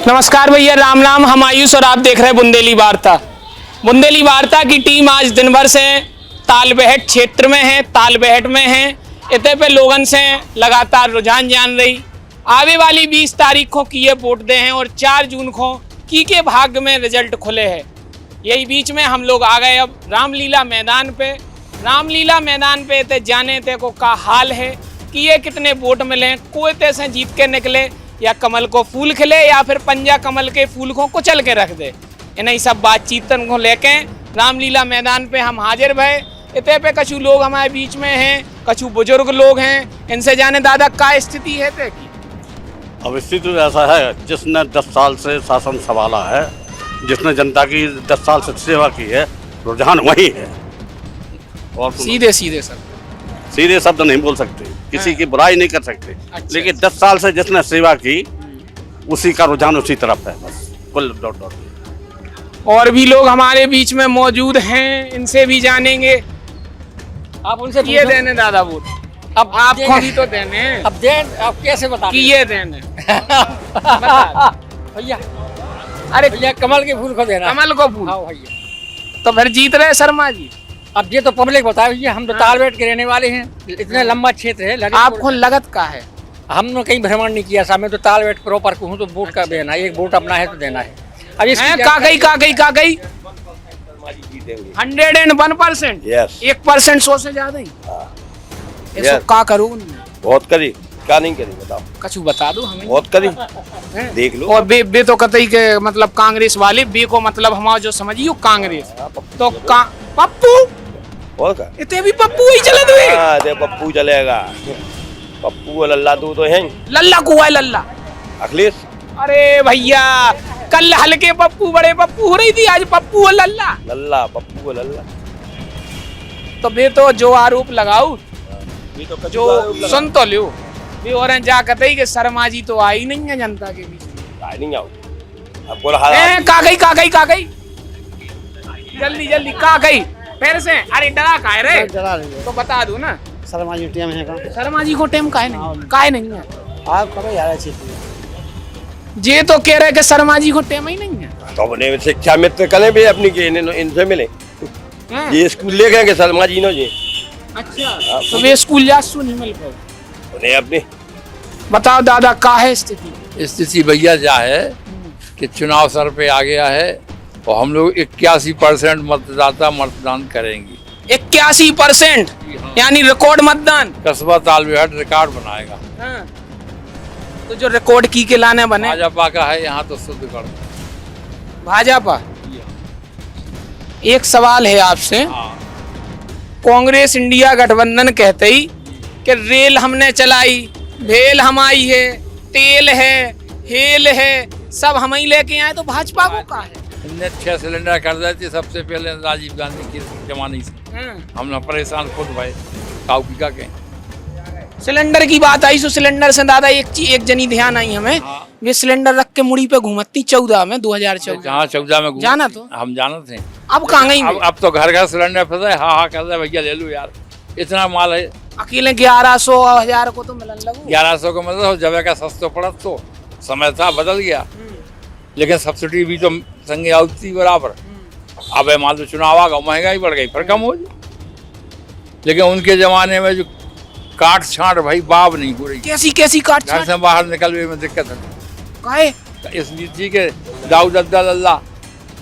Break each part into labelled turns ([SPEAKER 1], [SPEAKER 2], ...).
[SPEAKER 1] नमस्कार भैया, राम राम। हम आयुष और आप देख रहे हैं बुंदेली वार्ता। बुंदेली वार्ता की टीम आज दिन भर से तालबेहट क्षेत्र में है, तालबेहट में है। इतने पे लोगन से लगातार रुझान जान रही। आने वाली 20 तारीख को किए वोट दे हैं और 4 जून को की के भाग्य में रिजल्ट खुले हैं। यही बीच में हम लोग आ गए अब रामलीला मैदान पे। रामलीला मैदान पे ते जाने ते को का हाल है कि ये कितने वोट मिले, कोई ते से जीत के निकले या कमल को फूल खिले या फिर पंजा कमल के फूल को कुचल के रख दे। इन्हीं सब बातचीत को लेके रामलीला मैदान पे हम हाजिर भय। इतने पे कछु लोग हमारे बीच में हैं, कछु बुजुर्ग लोग हैं। इनसे जाने दादा का स्थिति है ते की।
[SPEAKER 2] अब स्थिति ऐसा है, जिसने 10 साल से शासन संभाला है, जिसने जनता की 10 साल से सेवा की है, रुझान वही है। और
[SPEAKER 1] सीधे सीधे सर,
[SPEAKER 2] सीधे शब्द नहीं बोल सकते, किसी की बुराई नहीं कर सकते।
[SPEAKER 1] अच्छा,
[SPEAKER 2] लेकिन 10 साल से जिसने सेवा की उसी का रुझान उसी तरफ है, बस कुल डॉट डॉट।
[SPEAKER 1] और भी लोग हमारे बीच में मौजूद हैं, इनसे भी जानेंगे।
[SPEAKER 3] आप उनसे
[SPEAKER 1] ये देने दादा वोट, अब आपको भी तो देने,
[SPEAKER 3] अब दें, आप कैसे बता
[SPEAKER 1] कि ये देने
[SPEAKER 3] भैया?
[SPEAKER 1] अरे
[SPEAKER 3] भैया कमल के फूल को देना।
[SPEAKER 1] कमल को फूल।
[SPEAKER 3] हाँ भैया,
[SPEAKER 1] तो फिर जीत रहे शर्मा जी।
[SPEAKER 3] अब ये तो पब्लिक बताए भैया, हम तो तालबेट के रहने वाले हैं। इतना लंबा क्षेत्र है ललितपुर।
[SPEAKER 1] आपको लगत का है?
[SPEAKER 3] हमने कहीं भ्रमण नहीं किया साहब, मैं तो तालबेट प्रॉपर को हूँ, तो वोट का देना है। एक वोट अपना है तो देना है। अब इसकी
[SPEAKER 1] का गई 101%।
[SPEAKER 2] यस
[SPEAKER 1] 1% 100 से ज्यादा ही। ऐसा का करूँ?
[SPEAKER 2] बहुत करी, क्या नहीं करी बताओ,
[SPEAKER 1] कछु बता दो हमें।
[SPEAKER 2] बहुत करी, देख लो।
[SPEAKER 1] और बे तो कतई के मतलब कांग्रेस वाले बे को मतलब हमारा जो समझियो कांग्रेस तो पप्पू
[SPEAKER 2] और का
[SPEAKER 1] इतने भी पप्पू ही चले दुए।
[SPEAKER 2] हाँ, दे पप्पू चलेगा। पप्पू और लल्ला दो तो हैं।
[SPEAKER 1] लल्ला को है लल्ला
[SPEAKER 2] अखिलेश।
[SPEAKER 1] अरे भैया, कल हल्के पप्पू बड़े पप्पू हो रही थी, आज पप्पू और लल्ला।
[SPEAKER 2] लल्ला पप्पू और लल्ला।
[SPEAKER 1] तो बे तो जो आरोप लगाऊ
[SPEAKER 2] ये तो
[SPEAKER 1] जो सुन तो लियो बे और जा कतई के शर्मा जी तो आई नहीं है जनता के बीच में।
[SPEAKER 2] नहीं आओ अब बोला हाल
[SPEAKER 1] का गई जल्दी जल्दी का गई फिर से। अरे डरा का है रे, तो बता दू ना।
[SPEAKER 4] शर्मा जी टीम है का?
[SPEAKER 1] शर्मा जी को टेम काहे नहीं है?
[SPEAKER 4] आप कब यार अच्छी
[SPEAKER 1] जे तो कह रहे कि शर्मा जी को टेम ही नहीं है।
[SPEAKER 2] तो अपने शिक्षा मित्र कने भी अपनी के इनसे मिले। ये स्कूल ले गए शर्मा जी ने जी।
[SPEAKER 1] अच्छा, तो वे स्कूल जा सु नहीं मिल पाए
[SPEAKER 2] उन्हें अपने।
[SPEAKER 1] बताओ दादा का है स्थिति?
[SPEAKER 5] स्थिति भैया क्या है कि चुनाव सर पे आ गया है और हम लोग 81% मतदाता मतदान करेंगे।
[SPEAKER 1] 81% यानी रिकॉर्ड मतदान।
[SPEAKER 5] कस्बा तालबेहट रिकॉर्ड बनाएगा।
[SPEAKER 1] हाँ। तो जो रिकॉर्ड की के लाने बने
[SPEAKER 5] भाजपा का है यहाँ तो शुद्ध कर।
[SPEAKER 1] भाजपा। एक सवाल है आपसे। कांग्रेस इंडिया गठबंधन कहते ही कि रेल हमने चलाई, भेल हमारी है, तेल है, हेल है, सब हम ही लेके आए, तो भाजपा को का है?
[SPEAKER 5] इनने 6 सिलेंडर कर दिए थे सबसे पहले राजीव गांधी के जमाने से। हम लोग परेशान खुद भाई काऊ की का कहें।
[SPEAKER 1] सिलेंडर की बात आई, सो सिलेंडर से दादा एक जनी ध्यान आई हमें। वे सिलेंडर रख के मुड़ी पे घूमती 14 में 2014
[SPEAKER 5] जहाँ 14 में
[SPEAKER 1] जाना तो
[SPEAKER 5] हम जाना थे।
[SPEAKER 1] अब कहाँ गई?
[SPEAKER 5] अब तो घर घर सिलेंडर फंसा। हाँ कर रहे भैया ले लो यार, इतना माल है।
[SPEAKER 1] अकेले 1100 1000 को तो मिलन लगू।
[SPEAKER 5] 1100 को मतलब जब का सस्ता पड़ा तो समय था बदल गया, लेकिन सब्सिडी भी तो संगे आती बराबर। अब मान लो चुनाव आ गया, महंगाई बढ़ गई, फिर कम हो जाए। लेकिन उनके जमाने में जो काट छांट भाई बाब नहीं हो रही।
[SPEAKER 1] कैसी काट
[SPEAKER 5] घर से बाहर निकलने में दिक्कत है।
[SPEAKER 1] काहे?
[SPEAKER 5] इसलिए ठीक है, दाऊद अद्दा लल्ला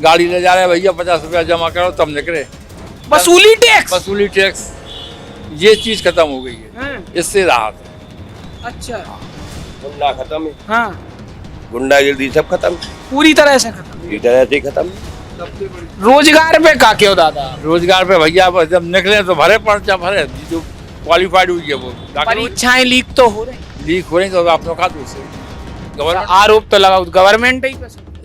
[SPEAKER 5] गाड़ी ले जा रहे भैया 50 रुपया जमा करो तब निकले।
[SPEAKER 1] वसूली टैक्स
[SPEAKER 5] ये चीज खत्म हो गई है, इससे राहत है।
[SPEAKER 1] अच्छा,
[SPEAKER 2] गुंडा खत्म है।
[SPEAKER 1] हाँ,
[SPEAKER 2] गुंडागिरी सब खत्म,
[SPEAKER 1] पूरी तरह से खत्म।
[SPEAKER 2] पूरी तरह से खत्म।
[SPEAKER 1] रोजगार पे का क्यों दादा?
[SPEAKER 5] रोजगार पे भैया जब निकले तो भरे पर्चा भरे, जो क्वालिफाइड हुई है वो
[SPEAKER 1] परीक्षाएं लीक तो हो रही,
[SPEAKER 5] लीक हो रही, तो आप लोग दूसरे गवर्नमेंट
[SPEAKER 1] आरोप तो लगाओ गवर्नमेंट ही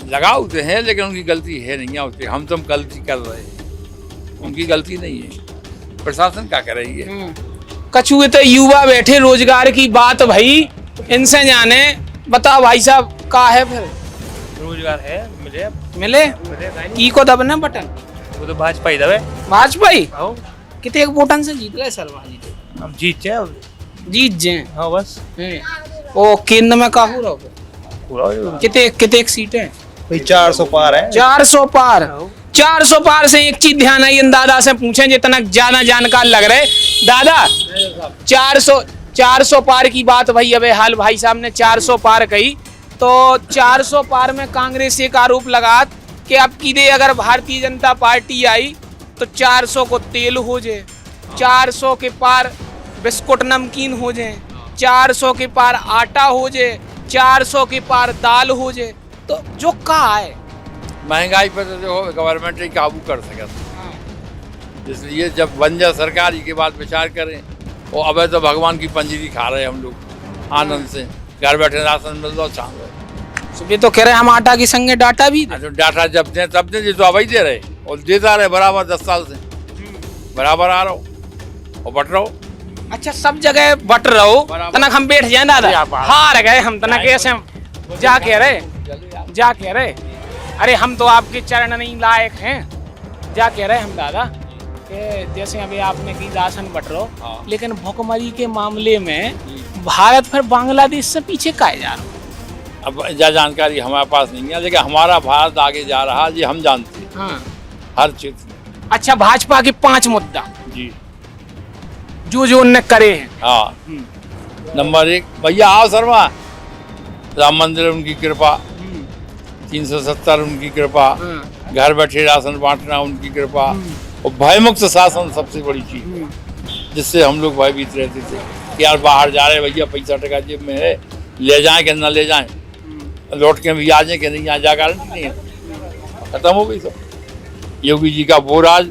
[SPEAKER 5] लगाते हैं, लेकिन उनकी गलती है नहीं है। हम तुम गलती कर रहे हैं, उनकी गलती नहीं है। प्रशासन क्या कर रही है?
[SPEAKER 1] कछुए तो युवा बैठे, रोजगार की बात भाई इनसे जाने। बताओ भाई साहब का है फिर?
[SPEAKER 6] रोजगार है
[SPEAKER 1] मिले की को दबने बटन
[SPEAKER 6] वो तो भाजपा ही दबे।
[SPEAKER 1] भाजपा कितने एक वोटन से जीत रहे शर्मा जी?
[SPEAKER 6] अब जीत जाए,
[SPEAKER 1] जीत जाए।
[SPEAKER 6] हाँ बस।
[SPEAKER 1] ओ केंद्र में काहू रहो कितने कितने सीटें हैं?
[SPEAKER 7] भाई 400 पार है।
[SPEAKER 1] 400 पार। 400 पार से एक चीज ध्यान आई, इन दादा से पूछें जितना ज्यादा जानकार लग रहे दादा। 400 पार की बात भाई अबे हाल भाई साहब ने 400 पार कही, तो 400 पार में कांग्रेस एक आरोप लगा कि अब की दे अगर भारतीय जनता पार्टी आई तो 400 को तेल हो जाए, 400 के पार बिस्कुट नमकीन हो जाए, 400 के पार आटा हो जाए, 400 के पार दाल हो जाए, तो जो कहा है
[SPEAKER 5] महंगाई पर तो देखो गवर्नमेंट ही काबू कर सके, इसलिए जब बन जाए सरकार ही के बाद विचार करें। और अब तो भगवान की पंजीरी खा रहे हैं हम लोग आनंद से, घर बैठे राशन मिल रहा चांद।
[SPEAKER 1] सुबह तो कह रहे हम आटा के संगे डाटा भी दें।
[SPEAKER 5] तो डाटा जब दें तब दें, तो अभी दे रहे और देता रहे बराबर 10 साल से बराबर आ रहा हो और बट रहा हो।
[SPEAKER 1] अच्छा सब जगह बट रहो, तनक हम बैठ जाए दादा, हार गए हम तनक ऐसे जा कह रहे अरे हम तो आपके चरण नहीं लायक हैं, जा कह रहे हम दादा कि जैसे अभी आपने की राशन बट रहो, लेकिन भुखमरी के मामले में भारत फिर बांग्लादेश से पीछे काहे जा रहा हो?
[SPEAKER 5] अब यह जानकारी हमारे पास नहीं है, लेकिन हमारा भारत आगे जा रहा है, ये हम जानते हैं।
[SPEAKER 1] हाँ।
[SPEAKER 5] हर क्षेत्र में।
[SPEAKER 1] अच्छा भाजपा के 5 मुद्दा
[SPEAKER 5] जी
[SPEAKER 1] जो उनने करे हैं।
[SPEAKER 5] हाँ। नंबर 1 भैया आओ शर्मा, राम मंदिर उनकी कृपा, 370 उनकी कृपा, घर बैठे राशन बांटना उनकी कृपा, और भयमुक्त शासन सबसे बड़ी चीज, जिससे हम लोग भयभीत रहते थे कि यार बाहर जा रहे भैया पैसा टका जेब में है, ले जाएं कि ना ले जाएं, लौट के भी आ जाए कि नहीं आ जा, गारंटी नहीं है। खत्म हो गई सब। योगी जी का वो राज,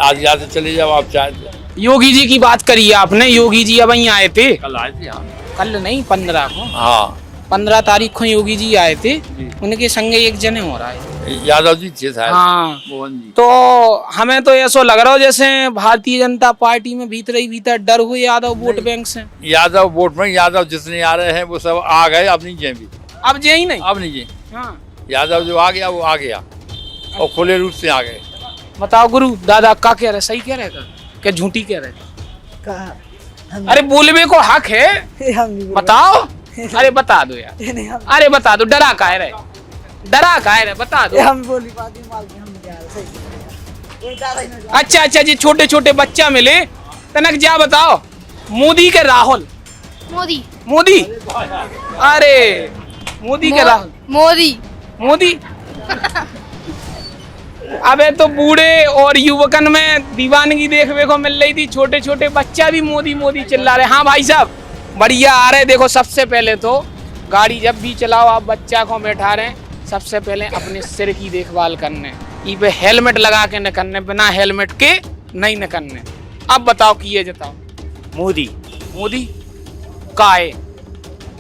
[SPEAKER 5] आज जाते चले जाओ आप चाहे।
[SPEAKER 1] योगी जी की बात करी आपने, योगी जी अब यहीं आए थे,
[SPEAKER 5] कल आए थे। हाँ
[SPEAKER 1] कल नहीं 15 को,
[SPEAKER 5] हाँ
[SPEAKER 1] 15 तारीख को योगी जी आए थे, उनके संगे एक जने हो रहा है
[SPEAKER 5] यादव जी थे शायद,
[SPEAKER 1] हाँ।
[SPEAKER 5] मोहन जी।
[SPEAKER 1] तो हमें तो ऐसा लग रहा हो जैसे भारतीय जनता पार्टी में भीतर ही भीतर डर हुए यादव वोट बैंक से।
[SPEAKER 5] यादव वोट में यादव जितने आ रहे हैं वो सब आ गए, अब नहीं जाए,
[SPEAKER 1] अब जे ही नहीं।
[SPEAKER 5] अब नहीं जाए।
[SPEAKER 1] हाँ।
[SPEAKER 5] यादव जो आ गया वो आ गया और खुले रूप से आ गए।
[SPEAKER 1] बताओ गुरु दादा का कह रहे, सही कह रहे क्या झूठी कह रहे? अरे बोलने को हक है, बताओ। अरे बता दो यार, अरे बता दो, डरा काहे रहे, डरा काहे रहे, बता दो।
[SPEAKER 4] हम बोली बात
[SPEAKER 1] अच्छा जी छोटे छोटे बच्चा मिले तनक जा बताओ, मोदी के राहुल, मोदी अरे मोदी के राहुल, मोदी अबे तो बूढ़े और युवकन में दीवानगी देखने को मिल रही थी, छोटे छोटे बच्चा भी मोदी मोदी चिल्ला रहे। हाँ भाई साहब बढ़िया आ रहे। देखो सबसे पहले तो गाड़ी जब भी चलाओ आप बच्चा को बैठा रहे, सबसे पहले अपने सिर की देखभाल करने, ई पे हेलमेट लगा के न करने, बिना हेलमेट के नहीं न करने। अब बताओ कि ये जताओ
[SPEAKER 8] मोदी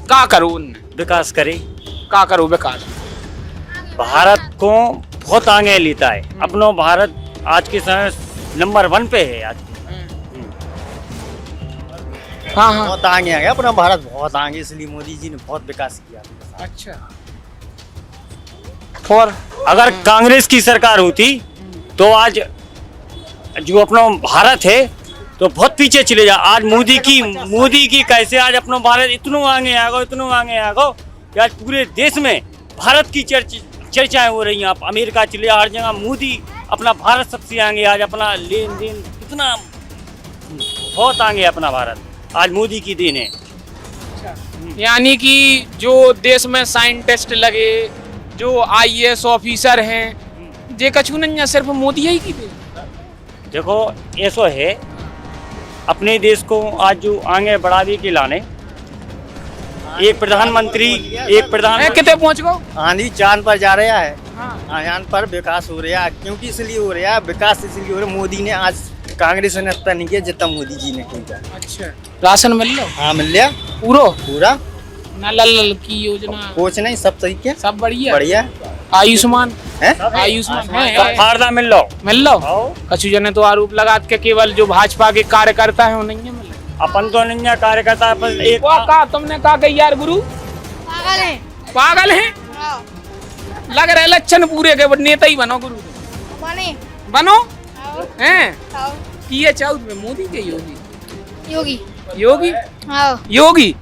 [SPEAKER 1] का करो उनने,
[SPEAKER 8] विकास करे,
[SPEAKER 1] का करो विकास,
[SPEAKER 8] भारत को बहुत आगे लेता है। अपनो भारत आज के समय नंबर 1 पे है आज।
[SPEAKER 1] हाँ हाँ
[SPEAKER 4] बहुत आगे आ गया अपना भारत, बहुत आगे, इसलिए मोदी जी ने बहुत विकास किया।
[SPEAKER 1] अच्छा। और
[SPEAKER 8] अगर कांग्रेस की सरकार होती तो आज जो अपना भारत है तो बहुत पीछे चले जा। आज मोदी की कैसे आज अपना भारत इतना आगे आ गो कि आज पूरे देश में भारत की चर्चाएं हो रही हैं। आप अमेरिका चले, हर जगह मोदी, अपना भारत सबसे आगे। आज अपना लेन देन इतना बहुत आगे अपना भारत, आज मोदी की देन है।
[SPEAKER 1] यानी कि जो देश में साइंटिस्ट लगे, जो IAS ऑफिसर हैं, जे कछु नहीं सिर्फ मोदी ही की दे।
[SPEAKER 8] देखो ऐसा है, अपने देश को आज जो आगे बढ़ावे के लाने एक प्रधानमंत्री
[SPEAKER 1] कितने पहुंच गो,
[SPEAKER 4] आंधी चांद पर जा रहा है।
[SPEAKER 1] हाँ।
[SPEAKER 4] चांद पर विकास हो रहा है, क्योंकि इसलिए हो रहा है विकास, इसलिए हो रहा है मोदी ने, आज कांग्रेस ने इतना नहीं किया जितना मोदी जी ने किया।
[SPEAKER 1] अच्छा राशन मिल लो?
[SPEAKER 4] हाँ मिल गया पूरा
[SPEAKER 1] नल की योजना,
[SPEAKER 4] कुछ नहीं, सब सही किया,
[SPEAKER 1] सब बढ़िया।
[SPEAKER 4] आयुष्मान है,
[SPEAKER 1] आयुष्मान
[SPEAKER 8] सब फायदा मिल लो।
[SPEAKER 1] कछु जने तो आरोप लगा के केवल जो भाजपा के कार्यकर्ता है वो नहीं मिले।
[SPEAKER 8] अपन तो नहीं है कार्यकर्ता, पर एक
[SPEAKER 1] तुमने कहा कि यार गुरु पागल है, लग रहा है लक्षण पूरे के नेता ही बनो गुरु, बनो हैं कि ये चाउथ में मोदी के योगी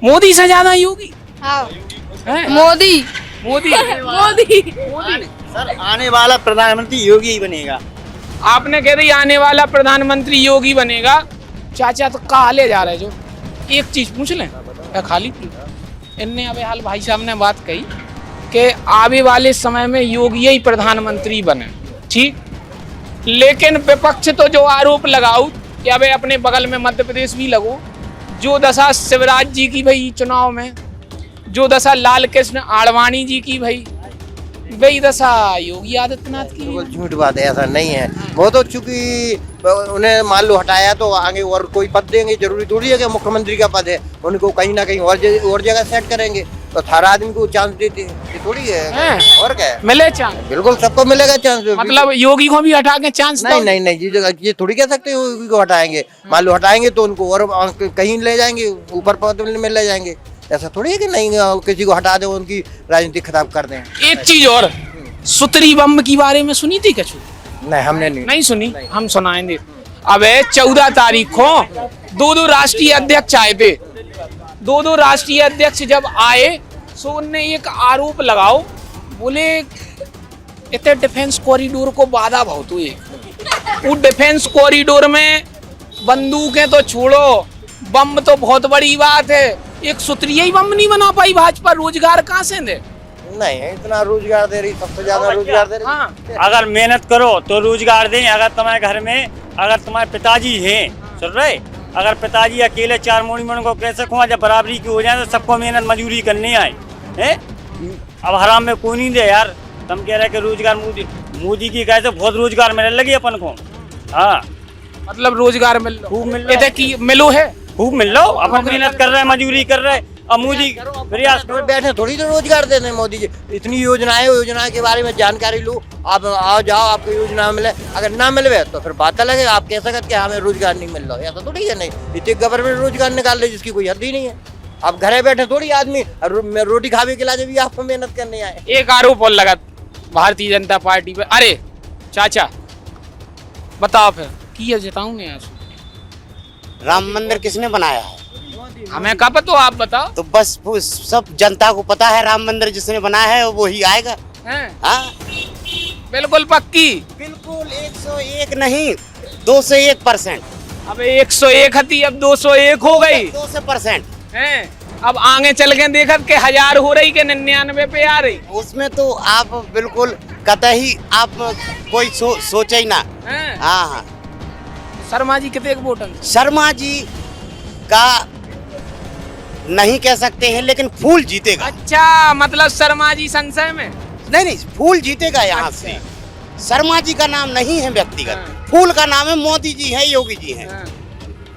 [SPEAKER 1] मोदी से ज्यादा योगी। हैं?
[SPEAKER 7] मोदी
[SPEAKER 1] मोदी
[SPEAKER 7] मोदी
[SPEAKER 4] सर आने वाला प्रधानमंत्री योगी ही बनेगा।
[SPEAKER 1] आपने कह दी आने वाला प्रधानमंत्री योगी बनेगा। चाचा तो कहा ले जा रहे जो एक चीज पूछ लें क्या खाली इनने अबे हाल भाई साहब ने बात कही कि आने वाले समय में योगी ही प्रधानमंत्री बने, ठीक, लेकिन विपक्ष तो जो आरोप लगाओ कि अबे अपने बगल में मध्य प्रदेश भी लगो, जो दशा शिवराज जी की भाई चुनाव में, जो दशा लाल कृष्ण आडवाणी जी की भाई, वही दशा योगी आदित्यनाथ की।
[SPEAKER 9] बिल्कुल झूठ बात है, ऐसा नहीं है। वो तो चूंकि उन्हें मान लो हटाया तो आगे और कोई पद देंगे, जरूरी थोड़ी है कि मुख्यमंत्री का पद है, उनको कहीं ना कहीं और जगह सेट करेंगे तो हर आदमी को चांस देते हैं, ये थोड़ी है और क्या है?
[SPEAKER 1] मिले चांस,
[SPEAKER 9] बिल्कुल सबको मिलेगा चांस।
[SPEAKER 1] मतलब योगी को भी हटा के चांस
[SPEAKER 9] नहीं नहीं नहीं, ये थोड़ी कह सकते हो योगी को हटाएंगे। मान लो हटाएंगे तो उनको और कहीं ले जाएंगे, ऊपर पद में ले जाएंगे। ऐसा थोड़ी है कि नहीं किसी को हटा दे उनकी राजनीति खराब कर दें।
[SPEAKER 1] एक चीज और, सुतरी बम की बारे में सुनी थी कछु?
[SPEAKER 9] नहीं हमने नहीं
[SPEAKER 1] सुनी, हम सुनाएंगे। अबे 14 तारीख को दो राष्ट्रीय अध्यक्ष आए थे, दो राष्ट्रीय अध्यक्ष जब आए तो उनने एक आरोप लगाओ, बोले इतने डिफेंस कॉरिडोर को बाधा बहुत हुई, वो डिफेंस कॉरिडोर में बंदूकें तो छोड़ो, बम तो बहुत बड़ी बात है, एक सुतरी ही बम नहीं बना पाई भाजपा, रोजगार कहाँ से दे?
[SPEAKER 9] नहीं इतना रोजगार दे रही, सबसे ज्यादा रोजगार दे रही।
[SPEAKER 1] हाँ।
[SPEAKER 8] अगर मेहनत करो तो रोजगार दें। अगर तुम्हारे घर में अगर तुम्हारे पिताजी हैं, सुन रहे, अगर पिताजी अकेले 4 मोड़ी को कैसे खुआ, जब बराबरी की हो जाए तो सबको मेहनत मजदूरी करने आए हैं। अब हराम में कोई नहीं दे यार। तुम कह रहे कि रोजगार मोदी की कैसे बहुत रोजगार मिलने लगी अपन को। हाँ
[SPEAKER 1] मतलब रोजगार मिल लो,
[SPEAKER 8] खूब मिल रहा है।
[SPEAKER 1] की मिलो है,
[SPEAKER 8] खूब मिल लो, अपन मेहनत कर रहे हैं, मजदूरी कर रहे हैं। अब मोदी प्रयास
[SPEAKER 9] में बैठे थोड़ी तो रोजगार देते हैं मोदी जी। इतनी योजनाएं के बारे में जानकारी लो, आप आओ जाओ, आपको योजना मिले, अगर ना मिले तो फिर बात अलग है। आप कह सकते हैं हमें रोजगार नहीं मिल रहा, ऐसा थोड़ी है। नहीं, इतने गवर्नमेंट रोजगार निकाल रही जिसकी कोई हद ही नहीं है। आप घरे बैठे थोड़ी आदमी रोटी खावे के लिए भी आपको मेहनत करने आए।
[SPEAKER 1] एक आरोप और लगा भारतीय जनता पार्टी पे। अरे चाचा बताओ फिर की जताऊं मैं आज?
[SPEAKER 10] राम मंदिर किसने बनाया है?
[SPEAKER 1] हमें कहा पता, तो आप बताओ।
[SPEAKER 10] तो बस वो सब जनता को पता है, राम मंदिर जिसने बनाया है वो ही आएगा। हाँ
[SPEAKER 1] बिल्कुल पक्की,
[SPEAKER 10] बिल्कुल 101 नहीं 201%।
[SPEAKER 1] अब 101 थी, अब 201 हो गई,
[SPEAKER 10] 200%
[SPEAKER 1] हैं। अब आगे चल के देखत के 1000 हो रही के 99 पे आ रही।
[SPEAKER 10] उसमें तो आप बिल्कुल कतई आप कोई सोचे ही ना। हाँ हाँ,
[SPEAKER 1] शर्मा जी कितने वोट?
[SPEAKER 10] शर्मा जी का नहीं कह सकते हैं, लेकिन फूल जीतेगा।
[SPEAKER 1] अच्छा, मतलब शर्मा जी संशय में?
[SPEAKER 10] नहीं, फूल जीतेगा यहाँ से। शर्मा जी का नाम नहीं है व्यक्तिगत, फूल का नाम है। मोदी जी है, योगी जी हैं।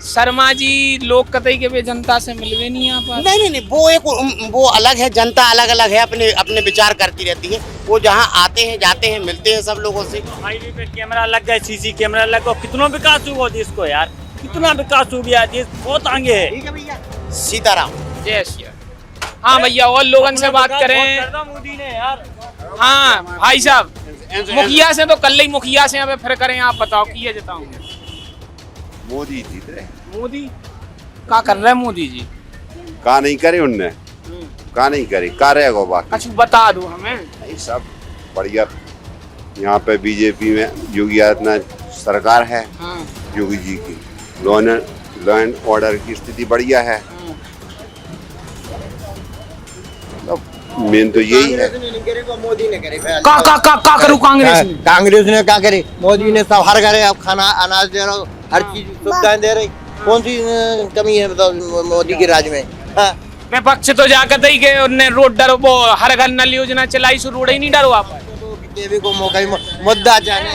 [SPEAKER 1] शर्मा जी लोग कतई के भी जनता से मिलवे नहीं यहाँ पर।
[SPEAKER 10] नहीं, वो अलग है, जनता अलग अलग है, अपने अपने विचार करती रहती है। वो जहाँ आते हैं जाते हैं, मिलते हैं सब लोगों से।
[SPEAKER 8] हाईवे पे कैमरा लग गए, सीसी कैमरा लग गए, कितना विकास हुआ देश को यार, कितना विकास हो गया, देश बहुत आगे है।
[SPEAKER 10] ठीक है भैया, सीताराम।
[SPEAKER 1] जय श्री राम। हाँ भैया, और लोगों से बात करें।
[SPEAKER 8] मोदी ने यार।
[SPEAKER 1] हाँ भाई साहब, मुखिया से तो कल ही मुखिया से अब फिर करें, आप बताओ की है जताऊंगे?
[SPEAKER 11] मोदी जीत रहे।
[SPEAKER 1] मोदी क्या कर रहे हैं? मोदी जी
[SPEAKER 11] का नहीं करे उनने, का नहीं करे, का रहेगा बाकी।
[SPEAKER 1] अच्छा बता दो हमें।
[SPEAKER 11] नहीं सब बढ़िया, यहाँ पे बीजेपी में योगी आदित्यनाथ सरकार है।
[SPEAKER 1] हाँ।
[SPEAKER 11] योगी जी की लॉ एंड ऑर्डर की स्थिति बढ़िया है। मेन तो यही है।
[SPEAKER 9] मोदी ने करे
[SPEAKER 1] का करूं कांग्रेस ने?
[SPEAKER 9] कांग्रेस ने क्या करे? मोदी ने सब हर घरे अब खाना अनाज दे रहा, हर चीज सुविधाएं दे रही। कौन सी कमी है बताओ मोदी के राज में?
[SPEAKER 1] विपक्ष तो जाकर ही के उनने रोड डरो, वो हर घर नल योजना चलाई, सो रोड ही नहीं डरो आप।
[SPEAKER 9] को मौका मुद्दा जाने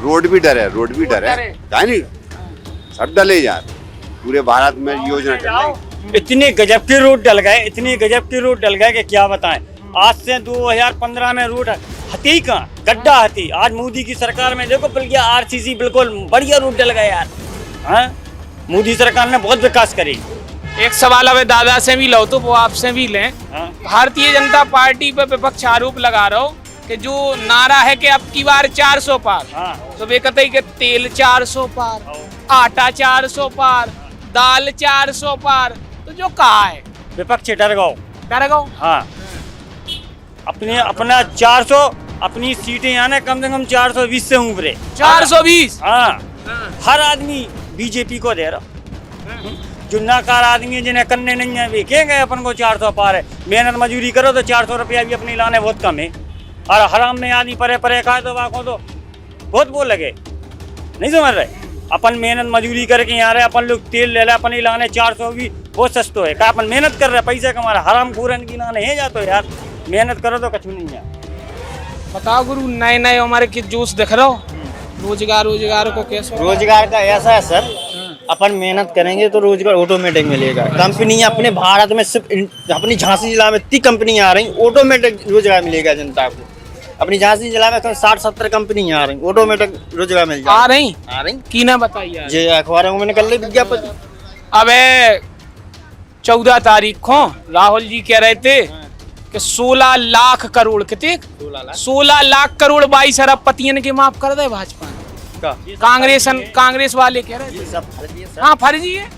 [SPEAKER 11] रोड भी डर है, रोड भी डर है, नहीं सब डले यार। पूरे भारत में योजना चल रही।
[SPEAKER 8] इतने गजब के रोड डल गए, इतने गजब के रोड डल गए कि क्या बताएं। आज से 2015 में रोड हती कहाँ, गड्ढा हती। आज मोदी की सरकार में देखो बल्कि आरसीसी बिल्कुल बढ़िया रोड डल गए यार। हाँ, मोदी सरकार ने बहुत विकास करी।
[SPEAKER 1] एक सवाल अब दादा से भी लो तो वो आपसे भी लें। भारतीय जनता पार्टी पर विपक्ष आरोप लगा रहा हो कि जो नारा है कि अब की बार 400 पार, तो वे कहते हैं कि तेल 400 पार, आटा 400 पार, दाल 400 पार, तो जो कहा है
[SPEAKER 8] विपक्ष डर गो,
[SPEAKER 1] डर गो।
[SPEAKER 8] हाँ, अपने अपना 400 अपनी सीटें आने कम से कम 420 से ऊपर है।
[SPEAKER 1] 420।
[SPEAKER 8] हाँ, हर आदमी बीजेपी को दे रहा। जो नाकार आदमी है जिन्हें करने नहीं है वे कहेंगे अपन को 400 पार है। मेहनत मजदूरी करो तो 400 रुपया भी अपनी लाने बहुत कम है। और हराम में आदमी परे परे खाए तो वाको तो बहुत वो लगे, नहीं समझ रहे। अपन मेहनत मजदूरी करके यहाँ रहे, अपन लोग तेल ले रहे, अपन ही लाने 400 भी बहुत सस्तो है। का अपन मेहनत कर रहे पैसे कमा रहे, हराम खूरन की लाने है जातो यार। मेहनत करो तो कुछ नहीं है।
[SPEAKER 1] बताओ गुरु, नए नए हमारे के जोश दिख रहा हो, रोजगार को कैसे?
[SPEAKER 4] रोजगार का ऐसा है सर, अपन मेहनत करेंगे तो रोजगार ऑटोमेटिक मिलेगा। कंपनी अपने भारत में सिर्फ अपनी झांसी जिला में इतनी कंपनी आ रही, ऑटोमेटिक रोजगार मिलेगा जनता को। अपनी झांसी जिला में 60-70 कंपनी आ रही, ऑटोमेटिक रोजगार मिल जाएगा।
[SPEAKER 1] आ रही की ना बताइए
[SPEAKER 4] जी, अखबारों में निकल रही विज्ञापन।
[SPEAKER 1] अबे 14 तारीख को राहुल जी कह रहे थे कि 16 लाख करोड़, कितने? 16 लाख करोड़ 22 अरबपतियन के माफ कर दे भाजपा ने। कांग्रेस वाले कह रहे थे। हाँ, फर्जी है।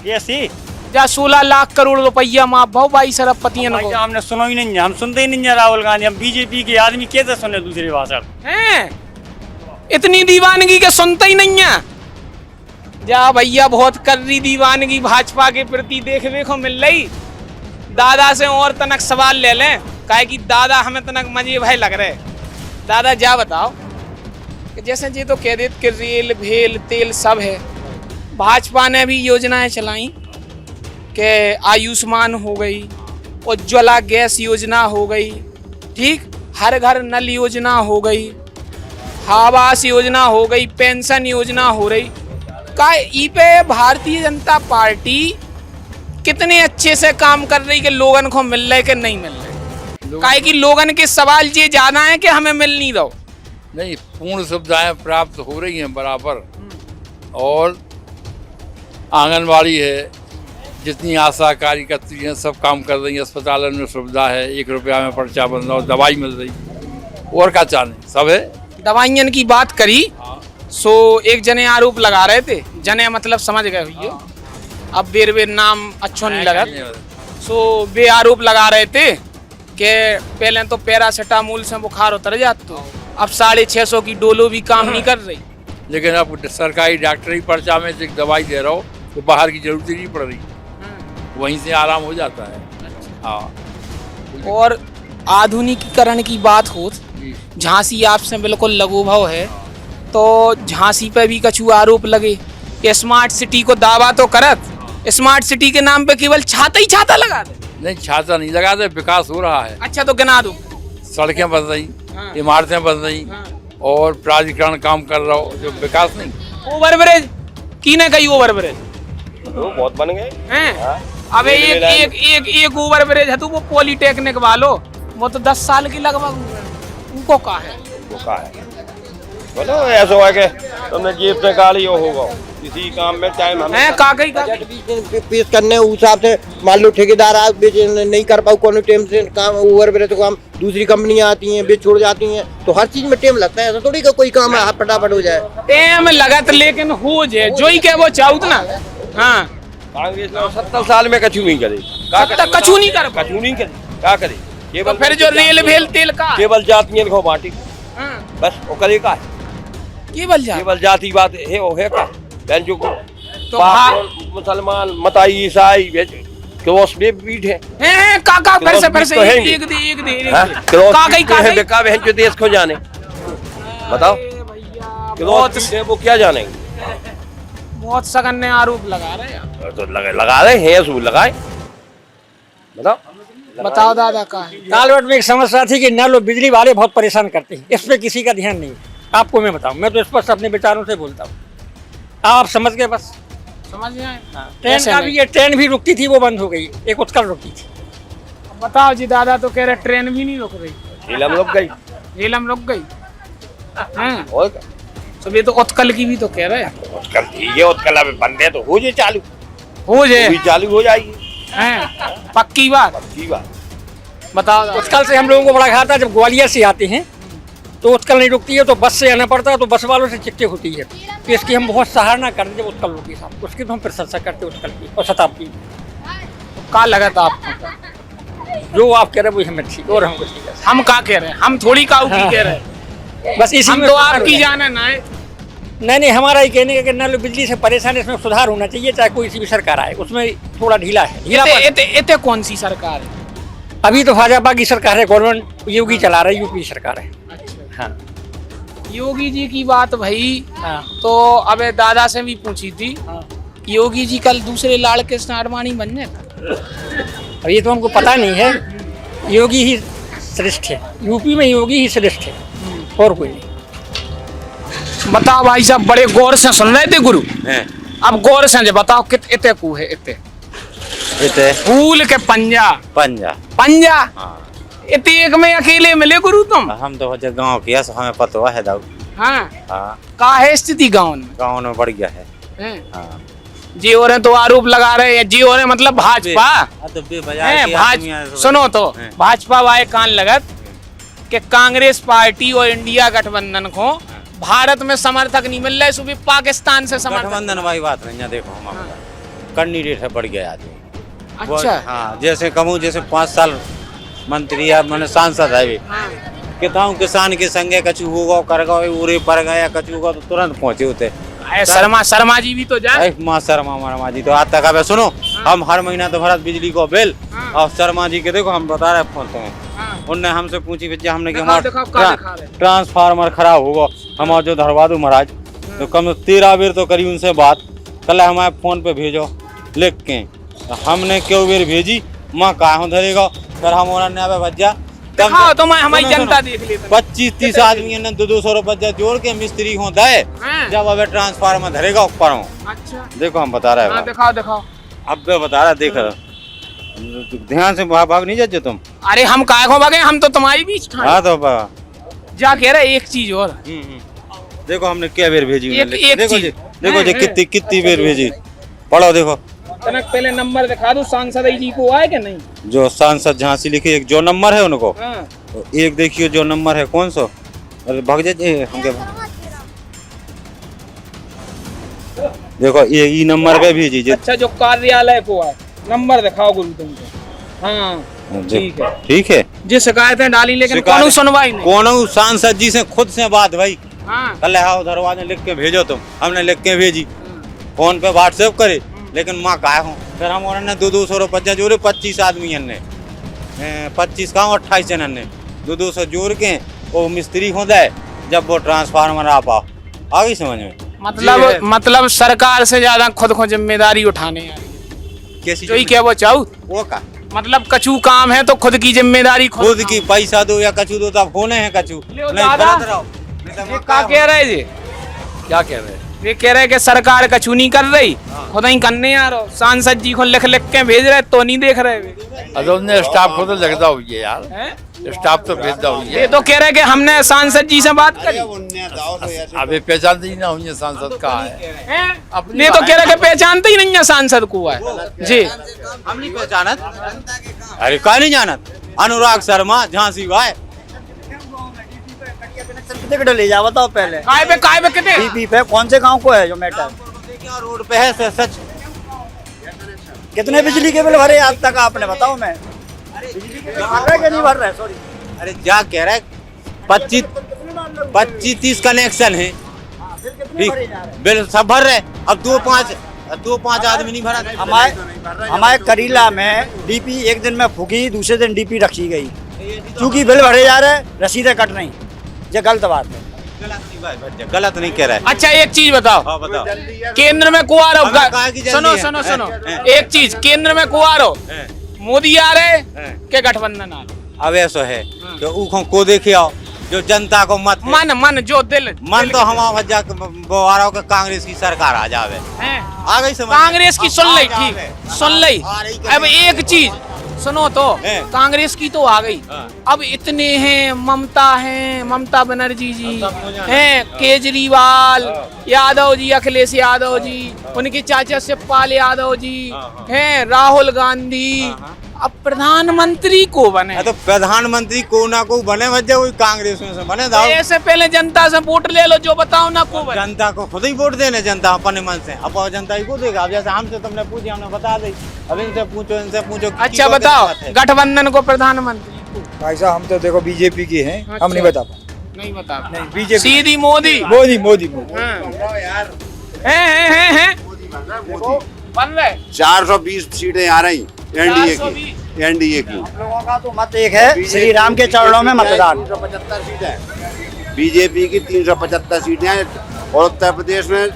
[SPEAKER 8] कैसी
[SPEAKER 1] जा 16 लाख करोड़ रुपया माफ भाव 22 अरबपतियन को।
[SPEAKER 8] हमने सुना ही नहीं है, हम सुनते ही नहीं है राहुल गांधी। हम बीजेपी के आदमी कैसे सुने दूसरी भाषा
[SPEAKER 1] हैं? इतनी दीवानगी के सुनते ही नहीं है। जा भैया, बहुत कर रही दीवानगी भाजपा के प्रति देखने को मिल रही। दादा से और तनक सवाल ले लें, काहे कि दादा हमें तनक मजे भाई लग रहे। दादा जा बताओ कि जैसे जी तो कह देते कि रेल भेल तेल सब है, भाजपा ने भी योजनाएं चलाई कि आयुष्मान हो गई, उज्ज्वला गैस योजना हो गई, ठीक, हर घर नल योजना हो गई, आवास योजना हो गई, पेंशन योजना हो रही। का ई पे भारतीय जनता पार्टी कितने अच्छे से काम कर रही कि लोगन को मिल रहे कि नहीं मिल रहे? काहे कि लोगन के सवाल ये जाना है कि हमें मिल नहीं दो।
[SPEAKER 5] नहीं, पूर्ण सुविधाएं प्राप्त हो रही हैं बराबर। और आंगनबाड़ी है, जितनी आशा कार्यकर्त्री हैं सब काम कर रही हैं। अस्पतालों में सुविधा है, 1 रुपया में पर्चा बन रहा, दवाई मिल रही, और क्या चाहने, सब है।
[SPEAKER 1] दवाइयन की बात करी सो एक जने आरोप लगा रहे थे, जने मतलब समझ गए हुई, अब बेर नाम अच्छा नहीं लगा। सो वे आरोप लगा रहे थे कि पहले तो पैरासीटामोल से बुखार उतर जाता, अब 650 की डोलो भी काम नहीं कर रही।
[SPEAKER 5] लेकिन अब सरकारी डॉक्टरी पर्चा में जो दवाई दे रहा हो तो बाहर की जरूरत ही नहीं पड़ रही, वहीं से आराम हो जाता है। हाँ,
[SPEAKER 1] और आधुनिकीकरण की बात हो, झांसी आपसे बिल्कुल लगू भाव है, तो झांसी पे भी कछु आरोप लगे। स्मार्ट सिटी को दावा तो करत, स्मार्ट सिटी के नाम पे केवल छाता ही छाता लगा दे।
[SPEAKER 5] नहीं, छाता नहीं लगा दे, विकास हो रहा है।
[SPEAKER 1] अच्छा, तो गिना दो।
[SPEAKER 5] सड़कें बन रही, इमारतें बन रही, और प्राधिकरण काम कर रहा हो, जो विकास नहीं।
[SPEAKER 1] ओवरब्रिज की ने कही, ओवरब्रिज
[SPEAKER 2] वो बहुत बन गए
[SPEAKER 1] हैं। अब एक ओवरब्रिज है तो वो पॉलिटेक्निक वालों, वो तो 10 साल की लगभग, उनको कहा है
[SPEAKER 2] बोलो ऐसा है कि तुमने जेब से गाली होगा किसी काम में टाइम हमें
[SPEAKER 9] पेश करने उस हिसाब से मान लो ठेकेदार आप नहीं कर पाओ कोनो टाइम से काम, ओवर तो काम दूसरी कंपनियां आती हैं बेच छोड़ जाती हैं, तो हर चीज में टाइम लगता है। ऐसा थोड़ी का कोई काम है फटाफट हो जाए,
[SPEAKER 1] टाइम लगत लेकिन हो जाए जो ही क्या वो चाहूत ना। हाँ,
[SPEAKER 2] कांग्रेस ने 70 साल में कछु नहीं करे,
[SPEAKER 1] कछु नहीं करे,
[SPEAKER 2] क्या करे।
[SPEAKER 1] तो फिर जो रेल भेल तेल का
[SPEAKER 2] केवल जातियों को बांटी, बस वो करे का है, केवल जाति बात है, वो है का जो
[SPEAKER 1] तो
[SPEAKER 2] मुसलमान मताई ईसाई क्रॉस में बीट है।
[SPEAKER 1] काका फिर से एक दे काका
[SPEAKER 2] है बेका बहन जो देश को जाने, बताओ क्रॉस है वो क्या जानेंगे।
[SPEAKER 1] बहुत सगन्य आरोप लगा रहे हैं,
[SPEAKER 2] तो लगा रहे हैं, सो लगाए।
[SPEAKER 1] बताओ दादा का
[SPEAKER 3] तालवट में एक समस्या थी कि नल और बिजली वाले बहुत परेशान करते हैं, इस पे किसी का ध्यान नहीं। आपको मैं बताऊं, मैं तो स्पष्ट अपने विचारों से बोलता हूँ, आप समझ गए, बस
[SPEAKER 1] समझ में आए।
[SPEAKER 3] ट्रेन का भी, ये ट्रेन भी रुकती थी वो बंद हो गई, एक उत्कल रुकती थी।
[SPEAKER 1] बताओ जी, दादा तो कह रहे ट्रेन भी नहीं रुक रही,
[SPEAKER 2] झेलम रुक गई,
[SPEAKER 1] झेलम रुक गई। और तो ये तो उत्कल की भी तो कह रहे हैं,
[SPEAKER 2] उत्कल ठीक है, उत्कल अब बंद है तो हो जाए चालू, चालू हो जाएगी,
[SPEAKER 1] पक्की बात। बताओ,
[SPEAKER 3] उत्कल से हम लोगों को बड़ा घाटा, जब ग्वालियर से आते हैं तो उत्कल नहीं रुकती है, तो बस से आना पड़ता है, तो बस वालों से चिट्ठी होती है, तो इसकी हम बहुत सराहना करते जब उत्कल रुकी साहब, उसकी तो हम प्रशंसा करते उत्कल की और शताब्दी।
[SPEAKER 1] का लगा था आपको?
[SPEAKER 3] जो आप कह रहे हैं वो हमें ठीक और हम कुछ नहीं कह सकते।
[SPEAKER 1] हम का कह रहे हैं, हम थोड़ी काऊ की कह रहे हैं,
[SPEAKER 3] बस इसी
[SPEAKER 1] हम
[SPEAKER 3] में
[SPEAKER 1] तो
[SPEAKER 3] सुधार
[SPEAKER 1] आपकी
[SPEAKER 3] हो जाए।
[SPEAKER 1] जाना ना है।
[SPEAKER 3] नहीं हमारा ये कहने का कि नल बिजली से परेशान है, इसमें सुधार होना चाहिए, चाहे कोई सी भी सरकार आए, उसमें थोड़ा ढीला है।
[SPEAKER 1] इते कौन सी सरकार है?
[SPEAKER 3] अभी तो भाजपा की सरकार है, गवर्नमेंट योगी चला रहा है, यूपी सरकार है। हाँ
[SPEAKER 1] योगी जी की बात भाई
[SPEAKER 3] हाँ
[SPEAKER 1] तो अब दादा से भी पूछी थी, योगी जी कल दूसरे लाड़ के स्नारवाणी बन गए।
[SPEAKER 3] अब ये तो हमको पता नहीं है, योगी ही श्रेष्ठ है, यूपी में योगी ही श्रेष्ठ है और कोई नहीं।
[SPEAKER 1] बताओ भाई साहब, बड़े गौर से सुन रहे थे गुरु, अब गौर से बताओ कित इते कू है इते फूल के पंजा पंजा इते एक में अकेले मिले गुरु तुम?
[SPEAKER 12] हम तो गांव की हमें पता है दाऊ।
[SPEAKER 1] हाँ
[SPEAKER 12] हाँ
[SPEAKER 1] का है स्थिति गाँव में?
[SPEAKER 12] गांव में बढ़ गया है।
[SPEAKER 1] हाँ। जी हो रहे तो आरोप लगा रहे हैं, जी हो रहे मतलब भाजपा सुनो तो भाजपा वाले कान लगत कि कांग्रेस पार्टी और इंडिया गठबंधन को भारत में समर्थक नहीं मिल रहे, सुबह पाकिस्तान से समर्थक।
[SPEAKER 12] गठबंधन वाली बात नहीं है, देखो हम कैंडिडेट है बढ़ गया आदमी।
[SPEAKER 1] अच्छा
[SPEAKER 12] हाँ जैसे कहूँ जैसे 5 साल मंत्री या मैंने सांसद है भी कहता हूँ किसान के संगे कछु होगा करगा उरे पर गया कछु होगा तो तुरंत पहुंचे होते।
[SPEAKER 1] शर्मा जी भी तो जाए।
[SPEAKER 12] माँ शर्मा जी तो आज तक अब सुनो हम हर महीना तो भरत बिजली को बिल और शर्मा जी के देखो हम बता रहे फोन तुम्हें उनने हमसे पूछी भैया हमने कि हमारा ट्रांसफार्मर खराब होगा हमारा जो धरवा दो महाराज तो कम 13 बेर तो करी उनसे बात कल हमारे फोन पे भेजो लिख के हमने क्यों बेर भेजी माँ कहाँ धरेगा फिर हम उन्होंने भज्जा
[SPEAKER 1] तो मैं हमारी जनता देख लेती
[SPEAKER 12] 25-30 आदमी ने 200 रुपया जोड़ के मिस्त्री होता है जब अब ट्रांसफार्मर धरेगा ऊपर हूँ।
[SPEAKER 1] अच्छा
[SPEAKER 12] देखो हम बता रहे हैं
[SPEAKER 1] दिखाओ
[SPEAKER 12] अब बता रहा देख ध्यान से भाग नहीं जाते तुम।
[SPEAKER 1] अरे हम काय को भागे, हम तो तुम्हारी बीच
[SPEAKER 12] हाँ तो
[SPEAKER 1] जा कह रहे एक चीज और
[SPEAKER 12] देखो हमने क्या बेर भेजी
[SPEAKER 1] देखो
[SPEAKER 12] जी कितनी बेर भेजी पढ़ो देखो
[SPEAKER 1] तनक पहले नंबर दिखा दो सांसद जी को आए कि नहीं?
[SPEAKER 12] जो सांसद झांसी लिखे एक जो नंबर है उनको तो एक देखियो जो नंबर है कौन सा अरे भाग जाए हमके देखो ये ई नंबर पे भेजी।
[SPEAKER 1] अच्छा जो कार्यालय को है नंबर दिखाओ गुरु तुमको। हाँ
[SPEAKER 12] ठीक है
[SPEAKER 1] जी शिकायतें डाली लेकिन कौन सुनवाई नहीं।
[SPEAKER 12] कौन सांसद जी से खुद से बात भाई
[SPEAKER 1] हाँ
[SPEAKER 12] आओ दरवाजे लिख के भेजो तुम हमने लिख के भेजी फोन पे व्हाट्सएप करे लेकिन माँ कहा हूँ फिर हम उन्होंने 200 रुपया जोड़े 25 आदमी ने 25 का 28 जन ने 200 जोड़ के वो मिस्त्री होता है जब वो ट्रांसफार्मर आ पाओ आ गई समझ में।
[SPEAKER 1] मतलब सरकार से ज्यादा खुद को जिम्मेदारी उठाने
[SPEAKER 12] कैसी
[SPEAKER 1] जो क्या वो चाहू
[SPEAKER 12] वो का
[SPEAKER 1] मतलब कछु काम है तो खुद की जिम्मेदारी
[SPEAKER 12] खुद की पैसा दो या कछु दो तब होने हैं कछु
[SPEAKER 1] क्या कह रहे जी
[SPEAKER 5] क्या कह रहे हैं
[SPEAKER 1] ये कह रहे कि सरकार कछु नहीं कर रही खुद ही करने आ रहा सांसद जी को लिख के भेज रहे तो नहीं देख रहे।
[SPEAKER 5] अरे उन्हें स्टाफ को तो लगता हुई है यार स्टाफ तो भेजता हुई है।
[SPEAKER 1] ये तो कह रहे कि हमने सांसद जी से बात करी
[SPEAKER 5] अभी पहचानते ही ना हुई सांसद कहाँ है
[SPEAKER 1] ये तो कह रहे कि पहचानते ही नहीं है सांसद को है जी
[SPEAKER 12] हम नहीं पहचानत। अरे का नहीं जानत अनुराग शर्मा झांसी भाई
[SPEAKER 4] कितने ले जाओ बताओ पहले
[SPEAKER 1] काय पे कितने
[SPEAKER 4] डीपी पे कौन से गांव को है जो मैटर
[SPEAKER 12] रोड पे है सच
[SPEAKER 4] कितने बिजली के बिल भरे आज तक आपने बताओ मैं बिजली के बिल भर रहा है कि नहीं भर रहा है सॉरी
[SPEAKER 12] अरे क्या कह रहा है 25-30 कनेक्शन है बिल सब भर रहे अब 2-5 आदमी नहीं भरा।
[SPEAKER 4] हमारे करीला में डीपी एक दिन में फूकी दूसरे दिन डीपी रखी गई क्योंकि बिल भरे जा रहे रसीदें कट नहीं ये गलत बात है
[SPEAKER 12] गलत नहीं कह रहा है।
[SPEAKER 1] अच्छा एक चीज बताओ
[SPEAKER 12] हाँ बताओ
[SPEAKER 1] केंद्र में को आ रहा सुनो एक चीज केंद्र में को आ रहा मोदी आ रहे के गठबंधन आ रहे
[SPEAKER 12] अब ऐसा है तो ऊखों को देखे आओ जो जनता को मत
[SPEAKER 1] मन जो दिल
[SPEAKER 12] तो हमारा भज्जा बोवारों के कांग्रेस की सरकार आ जावे आ गई समझ
[SPEAKER 1] कांग्रेस की सुन ली ठीक सुन ली अब एक चीज सुनो तो कांग्रेस की तो आ गई अब इतने हैं ममता बनर्जी जी हैं केजरीवाल यादव जी अखिलेश यादव जी उनके चाचा शिवपाल यादव जी हैं राहुल गांधी अब प्रधानमंत्री को बने
[SPEAKER 12] तो प्रधानमंत्री को ना को बने वजह वही कांग्रेस में से बने दाओ।
[SPEAKER 1] ऐसे पहले जनता से वोट ले लो, जो बताओ ना को बने।
[SPEAKER 12] जनता को खुद ही वोट देने, जनता अपने मन से, अब जनता ही को देगा। अब जैसे हमसे तुमने पूछी, हमने बता दी, अब इनसे पूछो, इनसे पूछो।
[SPEAKER 1] अच्छा बताओ, गठबंधन को प्रधानमंत्री
[SPEAKER 3] भाई साहब हम तो देखो बीजेपी के हैं, हम नहीं बता पाए।
[SPEAKER 1] नहीं बता,
[SPEAKER 3] नहीं बीजेपी,
[SPEAKER 1] सीधी मोदी
[SPEAKER 3] मोदी मोदी
[SPEAKER 1] हैं बन रहे
[SPEAKER 11] 420 सीटें आ रही एनडीए की।
[SPEAKER 4] लोगों का तो मत एक है, श्री राम के चरणों में मतदान।
[SPEAKER 11] 375 सीटें बीजेपी की, 375 सीटें हैं। और उत्तर प्रदेश में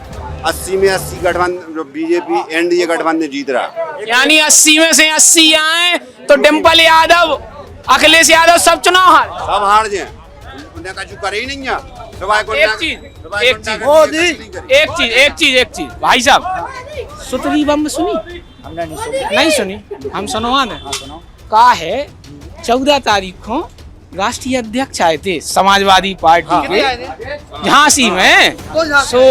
[SPEAKER 11] 80 में 80 गठबंधन, जो बीजेपी एनडीए गठबंधन जीत रहा।
[SPEAKER 1] यानी 80 में से 80 आए तो डिम्पल यादव, अखिलेश यादव सब चुनाव हार,
[SPEAKER 11] सब हार जाए, उन्हें कछु करे ही नहीं है।
[SPEAKER 1] एक चीज भाई साहब, सुतली बम सुनी?
[SPEAKER 4] हमने
[SPEAKER 1] नहीं सुनी, हम सुनवा दें। का है 14 तारीख को राष्ट्रीय अध्यक्ष आए थे समाजवादी पार्टी के झांसी में। सो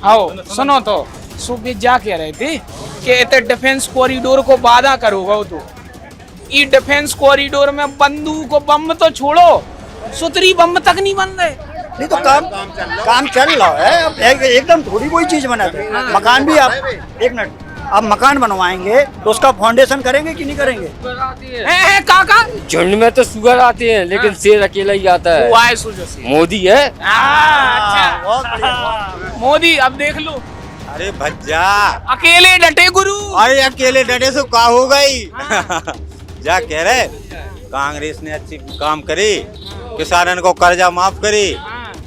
[SPEAKER 1] आओ सुनो तो, सो वे जा कह रहे थे कि इतने डिफेंस कॉरिडोर को वादा करोगे तो ये डिफेंस कॉरिडोर में बंदूक बम तो छोड़ो, सुतरी बम तक नहीं बन रहे।
[SPEAKER 4] नहीं तो काम चल रहा है। अब एकदम थोड़ी कोई चीज बनाते, मकान भी आप एक मिनट, आप मकान बनवाएंगे तो उसका फाउंडेशन करेंगे कि नहीं करेंगे?
[SPEAKER 1] है काका,
[SPEAKER 3] झुंड में तो सुगर आते हैं, लेकिन शेर अकेला ही आता है।
[SPEAKER 1] वो आए सुजो से।
[SPEAKER 3] मोदी है।
[SPEAKER 1] अच्छा मोदी, अब देख लो।
[SPEAKER 12] अरे भज्जा,
[SPEAKER 1] अकेले डटे गुरु।
[SPEAKER 12] अरे अकेले डटे से का हो गई। जा कह रहे कांग्रेस ने अच्छी काम करे, किसानन को कर्जा माफ करे,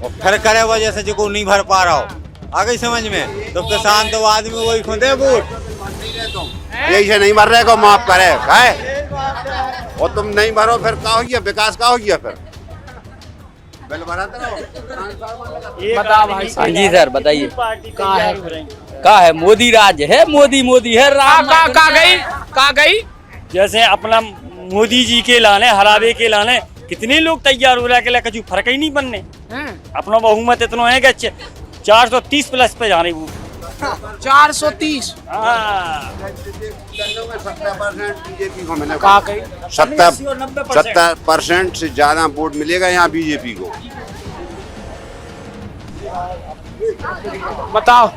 [SPEAKER 12] और फिर करे वजह से जो नहीं भर पा रहा हो, आ गई समझ में? तो किसान तो आदमी वही खुदे वोट
[SPEAKER 11] यही से नहीं भर रहे को माफ करे है, और तुम नहीं भरो फिर क्या हो गया, विकास का हो गया फिर बिल भराते रहो।
[SPEAKER 1] बता भाई।
[SPEAKER 3] हाँ जी सर बताइए।
[SPEAKER 1] का
[SPEAKER 3] है मोदी राज है, मोदी है राम।
[SPEAKER 1] का गई
[SPEAKER 8] जैसे अपना मोदी जी के लाने, हरावे के लाने कितने लोग तैयार हो रहा है, कछु फर्क ही नहीं बनने। अपना बहुमत इतना है कि 430 प्लस पे जाने वो
[SPEAKER 1] 430।
[SPEAKER 11] 70% बीजेपी को मिला।
[SPEAKER 1] का गई
[SPEAKER 11] 70% से ज्यादा वोट मिलेगा यहाँ बीजेपी को।
[SPEAKER 1] बताओ,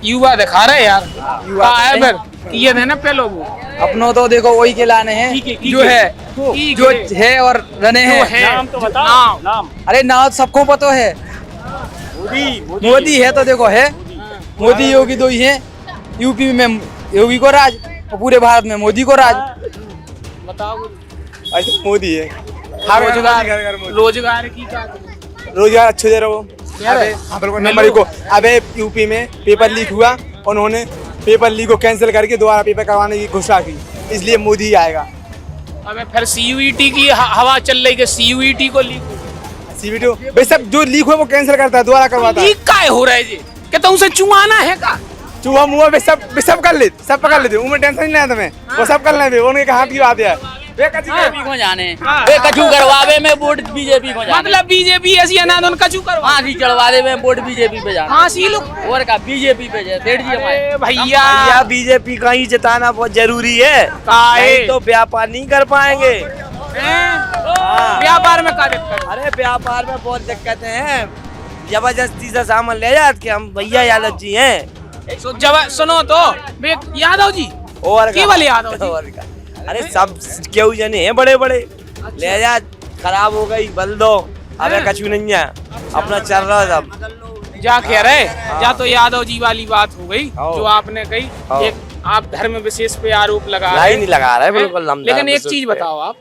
[SPEAKER 1] युवा दिखा रहे यार, युवा है फिर ये है ना पहले वो
[SPEAKER 3] अपनों तो देखो वही के लाने हैं जो है और रने हैं।
[SPEAKER 8] नाम तो बताओ। नाम
[SPEAKER 3] अरे नाम सबको पता है। मोदी है तो देखो है, मोदी योगी दो ही है। यूपी में योगी को राज और पूरे भारत में मोदी को राज।
[SPEAKER 1] बताओ।
[SPEAKER 8] मोदी है।
[SPEAKER 1] रोजगार की क्या,
[SPEAKER 8] रोजगार अच्छे दे रहे हो। नंबर को अबे यूपी में पेपर लीक हुआ, उन्होंने पेपर लीक को कैंसिल करके दोबारा पेपर करवाने की घोषणा की, इसलिए मोदी ही आएगा।
[SPEAKER 1] अबे फिर सीयूईटी की हवा चल रही है, सीयूईटी को लीक,
[SPEAKER 8] सीबीटी भाई सब जो लीक हुआ वो कैंसिल करता है, दोबारा करवाता है।
[SPEAKER 1] लीक काहे हो रहा है जी? क्या उसे चुमाना है का?
[SPEAKER 8] चूहा मुआ सब कर ले, सब पकड़ लेते, उनमें टेंशन नहीं लेना तुम्हें, वो सब कर लेते, उनके हाथ की बात है।
[SPEAKER 3] को जाने वे कछु करवावे में वोट बीजेपी को जाने,
[SPEAKER 1] मतलब बीजेपी ऐसी अनादन कछु करवा,
[SPEAKER 3] फांसी चढ़वावे में वोट बीजेपी पे जाना।
[SPEAKER 1] फांसी लोग
[SPEAKER 3] और का बीजेपी पे जाए। सेठ जी हमारे
[SPEAKER 1] भैया
[SPEAKER 8] बीजेपी का ही जिताना बहुत जरूरी है,
[SPEAKER 1] नहीं
[SPEAKER 8] तो व्यापार नहीं कर पाएंगे।
[SPEAKER 1] व्यापार में क्या दिक्कत?
[SPEAKER 8] अरे व्यापार में बहुत दिक्कतें हैं, जबरदस्ती से सामान ले जाते कि हम भैया यादव जी हैं।
[SPEAKER 1] सुनो तो यादव जी
[SPEAKER 8] और
[SPEAKER 1] केवल यादव जी।
[SPEAKER 8] अरे सब क्यों जने हैं बड़े बड़े, ले जा खराब हो गई बल दो, अबे कछु नहीं है, अपना चल रहा है सब।
[SPEAKER 1] जा कह रहे या तो यादव जी वाली बात हो गई जो आपने कही, एक आप धर्म विशेष पे आरोप लगा रहे।
[SPEAKER 8] नहीं लगा रहा है बिल्कुल।
[SPEAKER 1] लेकिन एक चीज बताओ आप,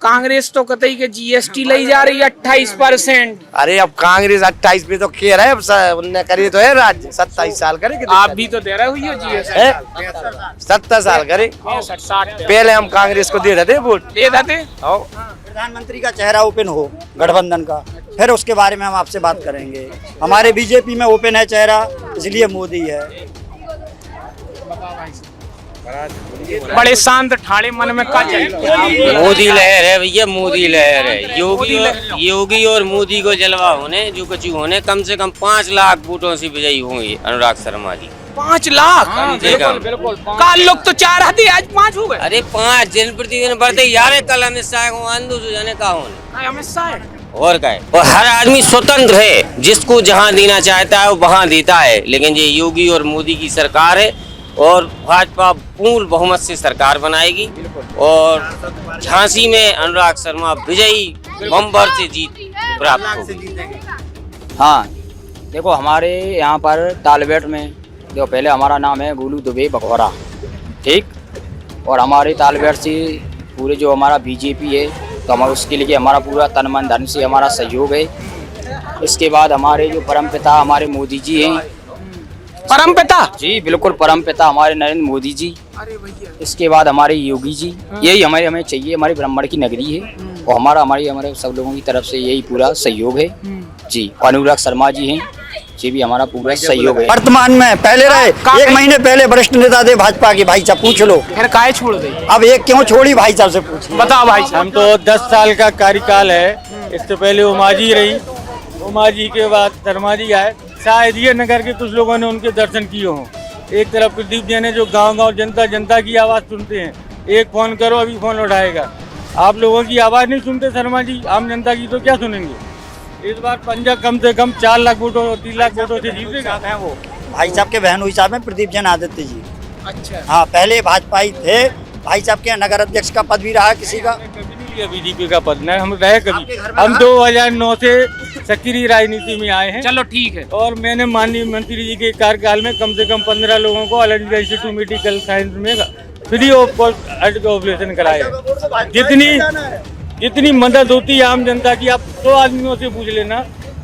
[SPEAKER 1] कांग्रेस तो कतई के जीएसटी लाई जा रही है 28%।
[SPEAKER 8] अरे अब कांग्रेस 28 पे तो कह रहे हैं, उनने करे तो है राज्य 27 साल करे।
[SPEAKER 1] आप भी तो दे रहे हुई हो जीएसटी।
[SPEAKER 8] 70 साल करे,
[SPEAKER 1] 60
[SPEAKER 8] पहले हम कांग्रेस को दे देते वोट,
[SPEAKER 1] दे देते।
[SPEAKER 4] प्रधानमंत्री का चेहरा ओपन हो गठबंधन का, फिर उसके बारे में हम आपसे बात करेंगे। हमारे बीजेपी में ओपन है चेहरा, इसलिए मोदी है।
[SPEAKER 1] बड़े शांत ठाड़े मन में का चाहिए?
[SPEAKER 3] मोदी लहर है भैया, मोदी लहर है। योगी और मोदी को जलवा होने, जो कछु होने, कम से कम 5 लाख वोटों से विजयी होंगे अनुराग शर्मा जी।
[SPEAKER 1] 5 लाख
[SPEAKER 9] बिल्कुल
[SPEAKER 1] काल लोग तो 4 हथे आज 5 हो गए।
[SPEAKER 9] अरे 5 दिन प्रतिदिन बढ़ते जा रहे। कल अमित शाह को आंदो तो जाने का होने
[SPEAKER 1] अमित शाह
[SPEAKER 9] और क्या है। और हर आदमी स्वतंत्र है, जिसको जहां देना चाहता है वो वहां देता है। लेकिन ये योगी और मोदी की सरकार है और भाजपा पूर्ण बहुमत से सरकार बनाएगी और झांसी में अनुराग शर्मा विजयी बम्पर से जीत प्राप्त होगी।
[SPEAKER 3] हाँ देखो हमारे यहाँ पर तालबेट में देखो पहले हमारा नाम है गोलू दुबे बघौरा, ठीक। और हमारे तालबेट से पूरे जो हमारा बीजेपी है तो हमारा उसके लिए हमारा पूरा तन मन धन से हमारा सहयोग है। इसके बाद हमारे जो परमपिता हमारे मोदी जी हैं,
[SPEAKER 1] परमपिता
[SPEAKER 3] जी बिल्कुल परमपिता हमारे नरेंद्र मोदी जी। इसके बाद हमारे योगी जी, यही हमें चाहिए। हमारी ब्राह्मण की नगरी है और हमारे सब लोगों की तरफ से यही पूरा सहयोग है जी। अनुराग शर्मा जी हैं, ये भी हमारा पूरा सहयोग है।
[SPEAKER 8] वर्तमान में पहले रहे 1 महीने पहले वरिष्ठ नेता थे भाजपा के, भाई साहब पूछ लो।
[SPEAKER 1] फिर काहे छोड़ दे?
[SPEAKER 8] अब एक क्यों छोड़ी, भाई साहब से पूछ।
[SPEAKER 1] बताओ भाई साहब।
[SPEAKER 12] हम तो 10 साल का कार्यकाल है। इससे पहले उमा जी रही, उमा जी के बाद शर्मा जी आए। शायद ये नगर के कुछ लोगों ने उनके दर्शन किए हों। एक तरफ प्रदीप जी ने जो गांव-गांव जनता की आवाज़ सुनते हैं, एक फोन करो अभी फोन उठाएगा। आप लोगों की आवाज़ नहीं सुनते शर्मा जी, आम जनता की तो क्या सुनेंगे। इस बार पंजाब कम से कम 4 लाख वोटों 3 लाख वोटों से जीतेगा है वो।
[SPEAKER 8] भाई साहब के बहन हिसाब में प्रदीप जैन आदित्य जी।
[SPEAKER 1] अच्छा
[SPEAKER 8] हाँ पहले भाजपा ही थे। भाई साहब के नगर अध्यक्ष का पद भी रहा किसी का।
[SPEAKER 12] कभी नहीं लिया बीजेपी का पद, नहीं हम रहे कभी। हम 2009 से सक्रिय राजनीति में आए हैं।
[SPEAKER 1] चलो ठीक है।
[SPEAKER 12] और मैंने माननीय मंत्री जी के कार्यकाल में कम से कम 15 लोगों को all India institute medical science में फ्री ऑफ कॉस्ट हार्ट का ऑपरेशन कराया। जितनी मदद होती है आम जनता की, आप 100 आदमियों से पूछ लेना,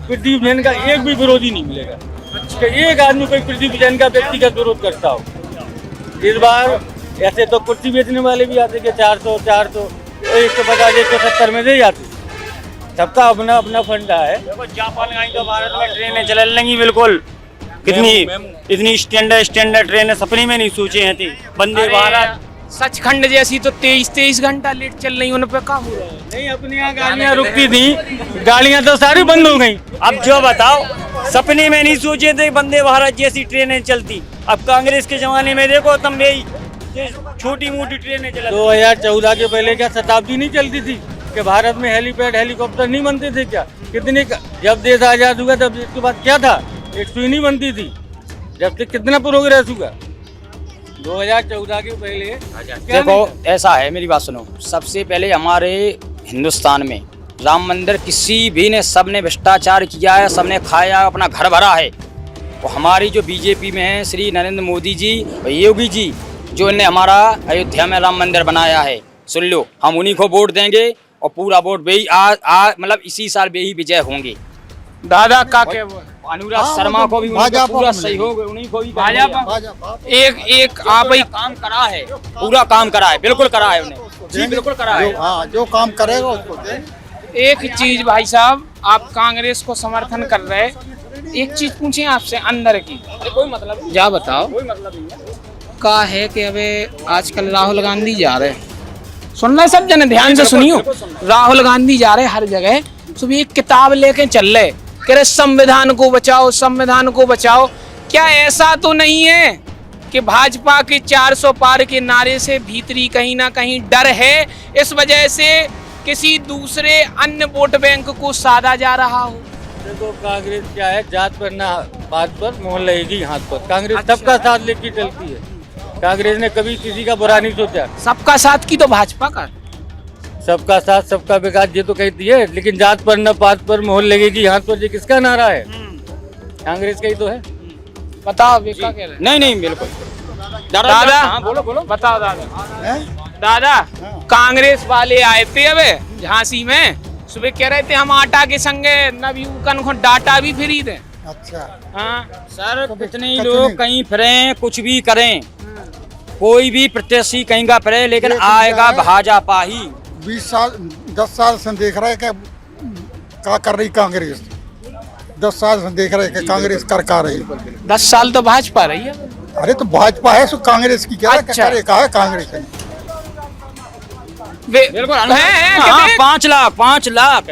[SPEAKER 12] प्रदीप जैन का एक भी विरोधी नहीं मिलेगा। अच्छा। एक आदमी कोई प्रदीप जैन का व्यक्तिगत विरोध करता हो। इस बार ऐसे तो कुर्सी बेचने वाले भी आते कि 400 150 170 में दे जाते। सबका अपना अपना फंडा है।
[SPEAKER 8] जापान तो भारत में ट्रेनें चल लेंगी बिल्कुल। कितनी इतनी स्टैंडर्ड ट्रेनें सपने में नहीं सोचे हैं थी। वंदे भारत
[SPEAKER 1] सचखंड जैसी तो 23 घंटा लेट चल रही, उन पे क्या हो रहा है?
[SPEAKER 12] नहीं अपनी यहाँ गाड़ियाँ रुकती थी, गाड़ियाँ तो सारी बंद हो गई।
[SPEAKER 8] अब जो बताओ, सपने में नहीं सोचे थे वंदे भारत जैसी ट्रेनें चलती। अब कांग्रेस के जमाने में देखो तुम यही छोटी मोटी ट्रेनें चला।
[SPEAKER 12] 2014 के पहले क्या शताब्दी नहीं चलती थी कि भारत में हेलीपैड हेलीकॉप्टर नहीं बनते थे क्या? कितने जब देश आजाद हुआ तब इसके बाद क्या था, एक सुई नहीं बनती थी। जब तक कितना प्रोग्रेस हुआ 2014 के पहले।
[SPEAKER 3] देखो ऐसा है, मेरी बात सुनो। सबसे पहले हमारे हिंदुस्तान में राम मंदिर किसी भी ने, सबने भ्रष्टाचार किया है, सबने खाया, अपना घर भरा है। और हमारी जो बीजेपी में है श्री नरेंद्र मोदी जी और योगी जी, जो इन्हें हमारा अयोध्या में राम मंदिर बनाया है, सुन लो, हम उन्हीं को वोट देंगे और पूरा वोट वे मतलब इसी साल वे ही विजय होंगे।
[SPEAKER 1] दादा का के
[SPEAKER 3] अनुराग शर्मा को भी पूरा सहयोग उन्हीं को भी।
[SPEAKER 1] एक आप ही
[SPEAKER 3] काम करा है, पूरा काम करा है, बिल्कुल करा है उन्हें जी, बिल्कुल करा है।
[SPEAKER 11] जो काम करेगा उसको
[SPEAKER 1] एक चीज भाई साहब, आप कांग्रेस को समर्थन कर रहे, एक चीज पूछे आपसे अंदर की, कोई मतलब नहीं, जा बताओ कोई मतलब नहीं का है कि अबे आजकल राहुल गांधी जा रहे, सुन रहे सब जन ध्यान से सुनियो, राहुल गांधी जा रहे हर जगह, सुबह एक किताब लेके चल रहे, कह रहे संविधान को बचाओ, संविधान को बचाओ। क्या ऐसा तो नहीं है कि भाजपा के 400 पार के नारे से भीतरी कहीं ना कहीं डर है, इस वजह से किसी दूसरे अन्य वोट बैंक को साधा जा रहा हो?
[SPEAKER 12] देखो कांग्रेस क्या है, जात पर ना बात पर मोहन लगेगी हाथ पर। कांग्रेस सबका साथ लेके चलती है। कांग्रेस ने कभी किसी का बुरा नहीं सोचा।
[SPEAKER 1] सबका साथ की तो भाजपा का,
[SPEAKER 12] सबका साथ सबका विकास ये तो कहती है, लेकिन जात पर न पात पर मोहर लगेगी हाथ पर, ये किसका नारा है? कांग्रेस का ही तो है।
[SPEAKER 1] बताओ क्या कह रहे?
[SPEAKER 3] नहीं बिल्कुल।
[SPEAKER 1] दादा
[SPEAKER 3] बोलो
[SPEAKER 1] बताओ दादा कांग्रेस वाले आए थे अबे झांसी में, सुबह कह रहे थे हम आटा के संगे नवयुवकन को डाटा भी फ्री दें।
[SPEAKER 11] अच्छा
[SPEAKER 3] हाँ सर, कितने ही लोग कहीं फिरे, कुछ भी करें, कोई भी प्रत्याशी कहीं का फिरे, लेकिन आएगा भाजपा ही।
[SPEAKER 11] 10 साल से देख रहे हैं क्या कर रही कांग्रेस। 10 साल से देख रहे हैं कि कांग्रेस कर रही।
[SPEAKER 1] 10 साल तो भाजपा रही है।
[SPEAKER 11] अरे तो भाजपा है, सो कांग्रेस की क्या
[SPEAKER 1] अच्छा।
[SPEAKER 11] है कांग्रेस है।
[SPEAKER 3] बिल्कुल 5 लाख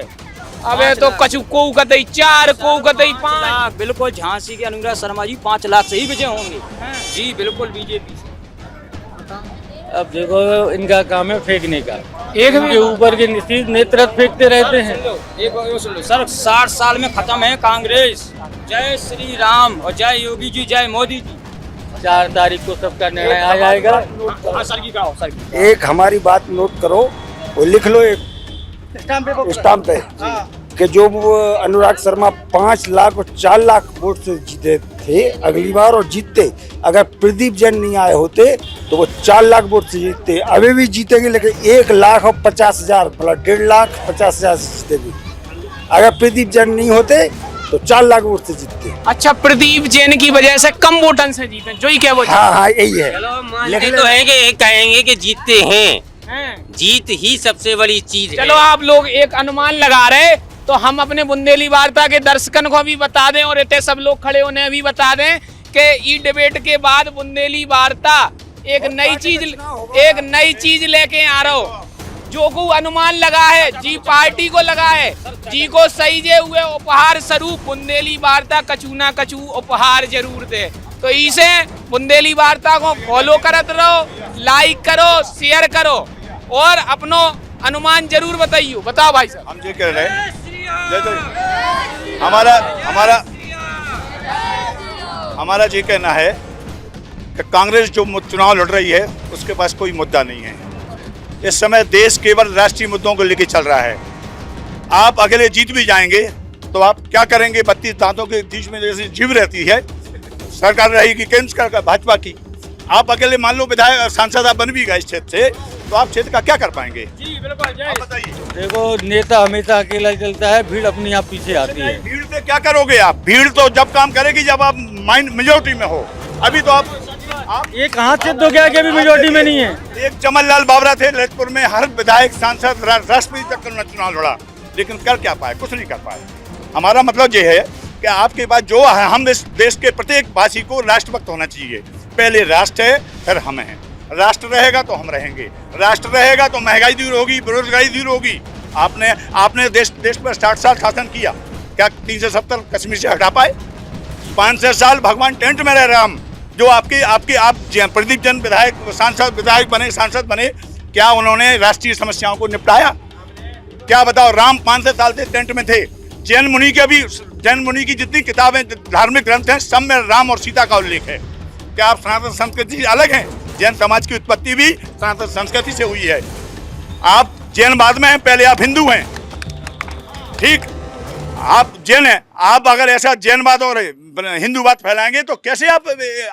[SPEAKER 1] अबे तो कछु को कतई 4 को कतई 5।
[SPEAKER 3] बिल्कुल झांसी के अनुराग शर्मा जी 5 लाख से ही विजय होंगे। जी बिल्कुल बीजेपी से।
[SPEAKER 8] अब देखो इनका काम है फेंकने का,
[SPEAKER 1] एक
[SPEAKER 8] इनके ऊपर के नेतृत्व फेंकते रहते हैं।
[SPEAKER 3] एक सुन लो सर, 60 साल में खत्म है कांग्रेस। जय श्री राम और जय योगी जी, जय मोदी जी।
[SPEAKER 8] 4 तारीख को सबका निर्णय आ जाएगा।
[SPEAKER 3] हाँ सर की कहो सर की।
[SPEAKER 13] एक हमारी बात नोट करो, वो लिख लो एक स्टाम्प पे कि जो वो अनुराग शर्मा 5 लाख और 4 लाख वोट से जीते थे अगली बार, और जीतते अगर प्रदीप जैन नहीं आए होते तो वो 4 लाख वोट से जीतते। अभी भी जीतेंगे लेकिन 1,50,000 मतलब 1,50,000 से जीतेंगे। अगर प्रदीप जैन नहीं होते तो 4 लाख वोट से जीतते।
[SPEAKER 1] अच्छा, प्रदीप जैन की वजह से कम वोटन से जीते, जो ही क्या वो।
[SPEAKER 13] हाँ यही है।
[SPEAKER 9] ये तो है कि कहेंगे कि जीतते हैं, जीत ही सबसे बड़ी चीज है।
[SPEAKER 1] चलो आप लोग एक अनुमान लगा रहे, तो हम अपने बुंदेली वार्ता के दर्शकन को भी बता दें और इतने सब लोग खड़े उन्हें भी बता दें कि ई डिबेट के बाद बुंदेली वार्ता एक नई चीज लेके आ रहा हो। जो को अनुमान लगा है जी पार्टी को लगा है, जी को सही जे हुए उपहार स्वरूप बुंदेली वार्ता कछु ना कछु उपहार जरूर दे। तो इसे बुंदेली वार्ता को फॉलो करते रहो, लाइक करो, शेयर करो और अपनो अनुमान जरूर बताइयो। बताओ भाई साहब।
[SPEAKER 11] हम ये कह रहे हैं हमारा ये कहना है कि कांग्रेस जो चुनाव लड़ रही है उसके पास कोई मुद्दा नहीं है। इस समय देश केवल राष्ट्रीय मुद्दों को लेकर चल रहा है। आप अकेले जीत भी जाएंगे तो आप क्या करेंगे? 32 दांतों के बीच में जैसे जीव रहती है सरकार रहेगी केंद्र सरकार भाजपा की। आप अकेले मान लो विधायक सांसद आप बन भी गए इस क्षेत्र से, तो आप क्षेत्र का क्या कर पाएंगे? जी बिल्कुल, आप बताइए।
[SPEAKER 8] देखो नेता हमेशा अकेला चलता है, भीड़ अपनी आप पीछे आती है।
[SPEAKER 11] भीड़ से क्या करोगे आप? भीड़ तो जब काम करेगी जब आप मेजोरिटी में हो। अभी तो आप
[SPEAKER 8] ये कहाँ से तो क्या कि अभी मेजोरिटी में नहीं है।
[SPEAKER 11] एक चमन लाल बाबरा थे ललितपुर में, हर विधायक सांसद राष्ट्रपति तक में चुनाव लड़ा, लेकिन कर क्या पाए? कुछ नहीं कर पाए। हमारा मतलब ये है कि आपके पास जो है, हम इस देश के प्रत्येक वासी को राष्ट्रभक्त होना चाहिए। पहले राष्ट्र है फिर हम हैं। राष्ट्र रहेगा तो हम रहेंगे, राष्ट्र रहेगा तो महंगाई दूर होगी, बेरोजगारी दूर होगी। आपने देश पर 60 साल शासन किया, क्या 370 कश्मीर से हटा पाए? 500 साल भगवान टेंट में रह रहे हम। जो आप प्रदीप जैन विधायक बने, सांसद बने, क्या उन्होंने राष्ट्रीय समस्याओं को निपटाया? क्या बताओ? राम 500 साल से टेंट में थे। जैन मुनि की जितनी किताबें धार्मिक ग्रंथ हैं सब में राम और सीता का उल्लेख है। क्या आप सनातन संस्कृति से अलग हैं? जैन समाज की उत्पत्ति भी सनातन संस्कृति से हुई है। आप जैन बाद में हैं, पहले आप हिंदू हैं। ठीक, आप जैन हैं। आप अगर ऐसा जैनवाद और हिंदूवाद फैलाएंगे तो कैसे आप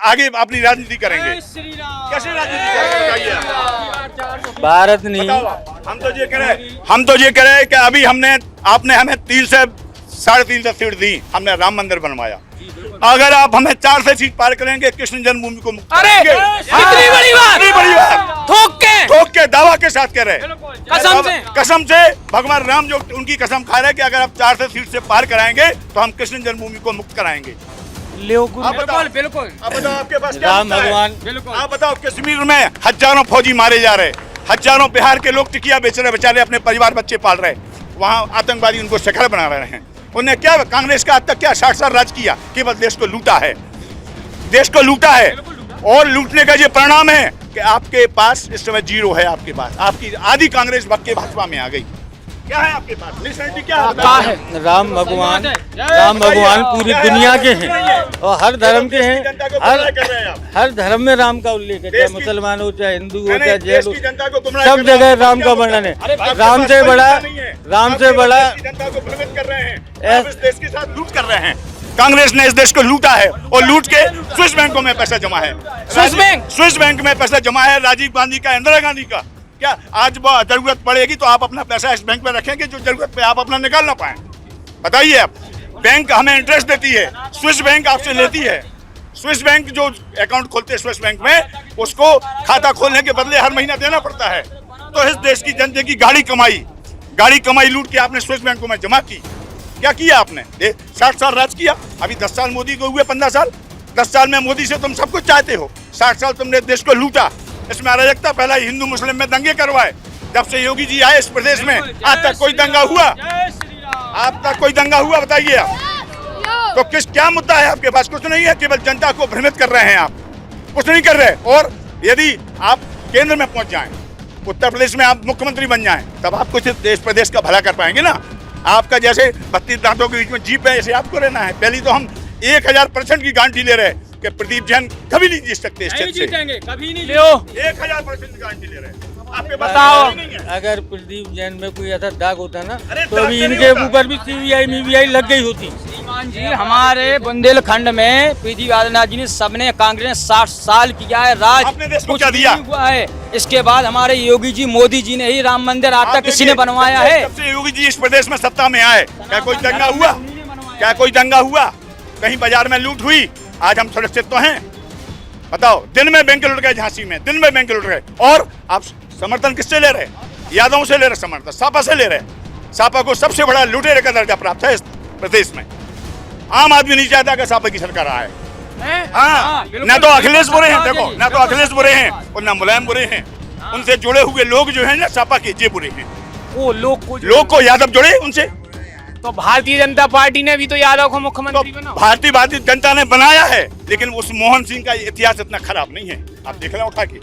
[SPEAKER 11] आगे अपनी राजनीति करेंगे? कैसे राजनीति करेंगे?
[SPEAKER 8] भारत नहीं।
[SPEAKER 11] हम तो ये कह रहे हैं कि अभी आपने हमें 3 से 3.5 सीट दी, हमने राम मंदिर बनवाया। अगर आप हमें 4 से सीट पार करेंगे कृष्ण जन्मभूमि को मुक्त करेंगे।
[SPEAKER 1] इतनी बड़ी बात
[SPEAKER 11] ठोक के दावा के साथ कह रहे हैं, कसम से भगवान राम जो उनकी कसम खा रहे हैं कि अगर आप 4 से सीट से पार कराएंगे तो हम कृष्ण जन्मभूमि को मुक्त कराएंगे।
[SPEAKER 1] बिल्कुल।
[SPEAKER 11] अब बताओ आपके पास क्या
[SPEAKER 8] राम भगवान।
[SPEAKER 11] आप बताओ, कश्मीर में हजारों फौजी मारे जा रहे, हजारों बिहार के लोग टिकिया बेच रहे, बेचारे अपने परिवार बच्चे पाल रहे, वहाँ आतंकवादी उनको शिकार बना रहे हैं। उन्हें क्या, कांग्रेस का आज तक क्या 60 साल राज किया? केवल देश को लूटा है, देश को लूटा है। और लूटने का ये परिणाम है कि आपके पास इस समय जीरो है। आपके पास आपकी आधी कांग्रेस के भाजपा में आ गई। क्या है आपके पास? निशानी क्या है?
[SPEAKER 8] राम भगवान पूरी दुनिया के हैं और हर धर्म के हैं। हर धर्म में राम का उल्लेख है, चाहे मुसलमान हो, चाहे हिंदू हो, चाहे जैन हो, सब जगह राम का वर्णन है। राम से बड़ा
[SPEAKER 11] जनता को भ्रमित कर रहे हैं, इस देश के साथ लूट कर रहे हैं। कांग्रेस ने इस देश को लूटा है और लूट के स्विस बैंकों में पैसा जमा है। स्विस बैंक में पैसा जमा है, राजीव गांधी का, इंदिरा गांधी का। क्या आज वो जरूरत पड़ेगी तो आप अपना पैसा इस बैंक में रखेंगे जो जरूरत पे आप अपना निकाल ना पाए? बताइए आप। बैंक हमें इंटरेस्ट देती है, स्विस बैंक आपसे लेती है। स्विस बैंक जो अकाउंट खोलते हैं स्विस बैंक में, उसको खाता खोलने के बदले हर महीना देना पड़ता है। तो इस देश की जनता की गाड़ी कमाई लूट के आपने स्विस बैंकों में जमा की। क्या किया आपने? 60 साल राज किया, अभी 10 साल मोदी को हुए, 15 साल। 10 साल में मोदी से तुम सब कुछ चाहते हो, 60 साल तुमने देश को लूटा। इसमें अराजकता पहला हिंदू मुस्लिम में दंगे करवाए। जब से योगी जी आए इस प्रदेश में आज तक कोई दंगा हुआ? आपका कोई दंगा हुआ बताइए आप? तो क्या मुद्दा है आपके पास? कुछ नहीं है, केवल जनता को भ्रमित कर रहे हैं आप, कुछ नहीं कर रहे। और यदि आप केंद्र में पहुंच जाएं, उत्तर प्रदेश में आप मुख्यमंत्री बन जाएं, तब आप कुछ देश प्रदेश का भला कर पाएंगे ना। आपका जैसे 32 दांतों के बीच में जीप है, ऐसे आपको रहना है। पहली तो हम 1000% की गारंटी ले रहे हैं कि प्रदीप जैन कभी नहीं जीत सकते इस क्षेत्र से।
[SPEAKER 8] कभी नहीं।
[SPEAKER 11] 1000% की गारंटी ले रहे हैं। आपके
[SPEAKER 8] बताओ, अगर प्रदीप जैन में कोई ऐसा दाग होता ना तो अभी इनके ऊपर भी CBI लग गई होती।
[SPEAKER 3] श्रीमान जी, हमारे बुंदेलखंड में पीडी आदित्यनाथ जी ने सबने, कांग्रेस ने 60 साल किया है राज,
[SPEAKER 11] आपने देश को
[SPEAKER 3] कुछ
[SPEAKER 11] क्या दिया?
[SPEAKER 3] नहीं हुआ है। इसके बाद हमारे योगी जी, मोदी जी ने ही राम मंदिर आज तक किसी ने बनवाया है?
[SPEAKER 11] जब से योगी जी इस प्रदेश में सत्ता में आए, क्या कोई दंगा हुआ? क्या कोई दंगा हुआ? कहीं बाजार में लूट हुई? आज हम सुरक्षित तो हैं? बताओ, दिन में बैंक लुट गए झांसी में, दिन में बैंक लुट गए। और आप समर्थन किससे ले रहे? यादवों से ले रहे समर्थन, सापा से ले रहे। सापा को सबसे बड़ा लुटेरे का दर्जा प्राप्त है इस प्रदेश में। आम आदमी नहीं चाहता कि सापा की सरकार आए। हाँ, न तो अखिलेश बुरे हैं, देखो, न तो अखिलेश बुरे हैं और न मुलायम बुरे हैं। उनसे जुड़े हुए लोग जो हैं ना सापा के, ये बुरे हैं।
[SPEAKER 1] वो लोग
[SPEAKER 11] को यादव जुड़े उनसे।
[SPEAKER 1] तो भारतीय जनता पार्टी ने भी तो यादव को मुख्यमंत्री बनाया।
[SPEAKER 11] भारतीय जनता ने बनाया है, लेकिन उस मोहन सिंह का इतिहास इतना खराब नहीं है। आप देख रहे हैं उठा के,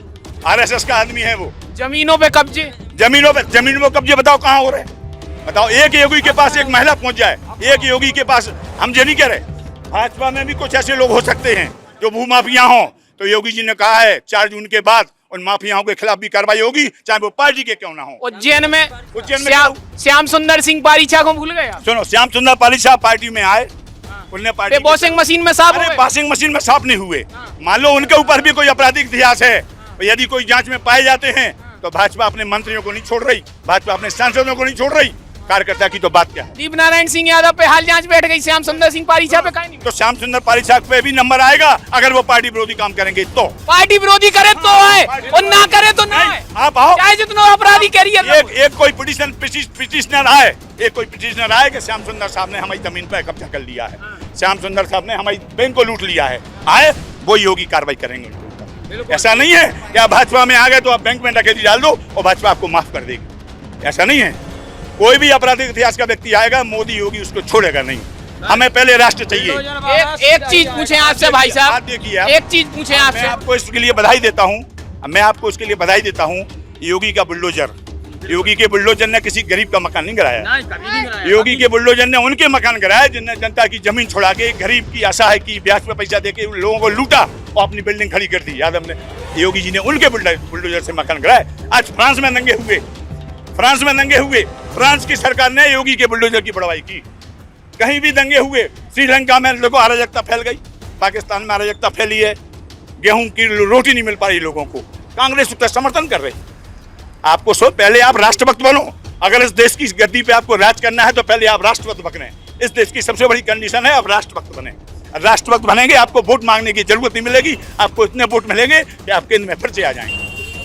[SPEAKER 11] RSS का आदमी है वो।
[SPEAKER 1] जमीनों पे कब्जे,
[SPEAKER 11] जमीनों पे कब्जे बताओ कहाँ हो रहे हैं? बताओ, एक योगी के पास एक महिला पहुंच जाए, एक योगी के पास, हम ये नहीं कह रहे, भाजपा में भी कुछ ऐसे लोग हो सकते हैं जो भूमाफिया हों। तो योगी जी ने कहा है 4 जून के बाद उन माफियाओं के खिलाफ भी कार्रवाई होगी, चाहे वो पार्टी के क्यों ना हो।
[SPEAKER 1] उज्जैन में श्याम सुंदर सिंह पारीछा को भूल गया?
[SPEAKER 11] सुनो, श्याम सुंदर पारीछा पार्टी में आए, उनने पार्टी
[SPEAKER 1] वॉशिंग मशीन में साफ हुए।
[SPEAKER 11] वॉशिंग मशीन में साफ नहीं हुए। मान लो उनके ऊपर भी कोई आपराधिक इतिहास है, तो यदि कोई जांच में पाए जाते हैं तो भाजपा अपने मंत्रियों को नहीं छोड़ रही, भाजपा अपने सांसदों को नहीं छोड़ रही, कार्यकर्ता की तो बात क्या है।
[SPEAKER 1] दीप नारायण सिंह यादव पे हाल जांच बैठ गई, श्याम सुंदर सिंह पारीछा पे काहे नहीं?
[SPEAKER 11] तो श्याम सुंदर पारीछा पे भी नंबर आएगा अगर वो पार्टी विरोधी काम करेंगे तो।
[SPEAKER 1] पार्टी विरोधी करे तो आए और ना करे तो ना आए।
[SPEAKER 11] आप आओ,
[SPEAKER 1] चाहे जितना अपराधी करिए।
[SPEAKER 11] एक कोई पिटिशनर आए, कि श्याम सुंदर साहब ने हमारी जमीन पर कब्जा कर लिया है, श्याम सुंदर साहब ने हमारी बैंक को लूट लिया है, आए वो योगी कार्रवाई करेंगे। ऐसा नहीं है कि आप भाजपा में आ गए तो आप बैंक में डकैती डाल दो और भाजपा आपको माफ कर देगी। ऐसा नहीं है। कोई भी आपराधिक इतिहास का व्यक्ति आएगा, मोदी योगी उसको छोड़ेगा नहीं। हमें पहले राष्ट्र चाहिए।
[SPEAKER 1] एक चीज पूछे आपसे भाई साहब,
[SPEAKER 11] देखिए,
[SPEAKER 1] एक चीज पूछे आपसे।
[SPEAKER 11] मैं आपको इसके लिए बधाई देता हूँ, योगी का बुलडोजर, योगी के बुलडोजर ने किसी गरीब का मकान नहीं गिराया। योगी के बुलडोजर ने उनके मकान गिराया जिनने जनता की जमीन छुड़ा के, गरीब की असहाय की ब्याज पे पैसा देके उन लोगों को लूटा और अपनी बिल्डिंग खड़ी कर दी। यादव ने, योगी जी ने उनके बुलडोजर से मकान गिराए। आज फ्रांस में दंगे हुए, फ्रांस की सरकार ने योगी के बुलडोजर की बढ़वाई की। कहीं भी दंगे हुए, श्रीलंका में देखो अराजकता फैल गई, पाकिस्तान में अराजकता फैली है, गेहूं की रोटी नहीं मिल पा रही लोगों को, कांग्रेस उसका समर्थन कर रही। आपको पहले आप राष्ट्रभक्त बनो। अगर इस देश की गद्दी पे आपको राज करना है तो पहले आप राष्ट्रभक्त बने। इस देश की सबसे बड़ी कंडीशन है आप राष्ट्रभक्त बने। राष्ट्रभक्त बनेंगे, आपको वोट मांगने की जरूरत नहीं मिलेगी, आपको इतने वोट मिलेंगे कि आप केंद्र में फिर से आ जाएंगे।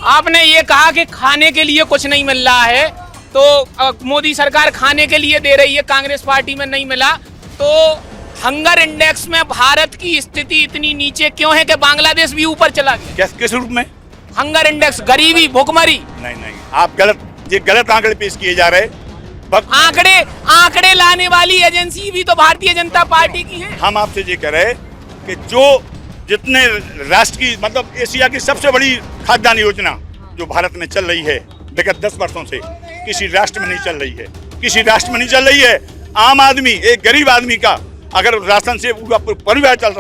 [SPEAKER 1] आपने ये कहा कि खाने के लिए कुछ नहीं मिल रहा है, तो मोदी सरकार खाने के लिए दे रही है, कांग्रेस पार्टी में नहीं मिला, तो हंगर इंडेक्स में भारत की स्थिति इतनी नीचे क्यों है कि बांग्लादेश भी ऊपर चला गया?
[SPEAKER 11] किस रूप में?
[SPEAKER 1] हंगर इंडेक्स, गरीबी, भुखमरी।
[SPEAKER 11] नहीं, आप गलत आंकड़े पेश किए जा रहे।
[SPEAKER 1] आंकड़े लाने वाली एजेंसी भी तो भारतीय जनता पार्टी की है।
[SPEAKER 11] हम आपसे ये कह रहे कि जो जितने राष्ट्र की, मतलब एशिया की सबसे बड़ी खाद्यान्न योजना जो भारत में चल रही है विगत 10 वर्षों से, किसी राष्ट्र में नहीं चल रही है। आम आदमी, एक गरीब आदमी का अगर राशन से परिवार चल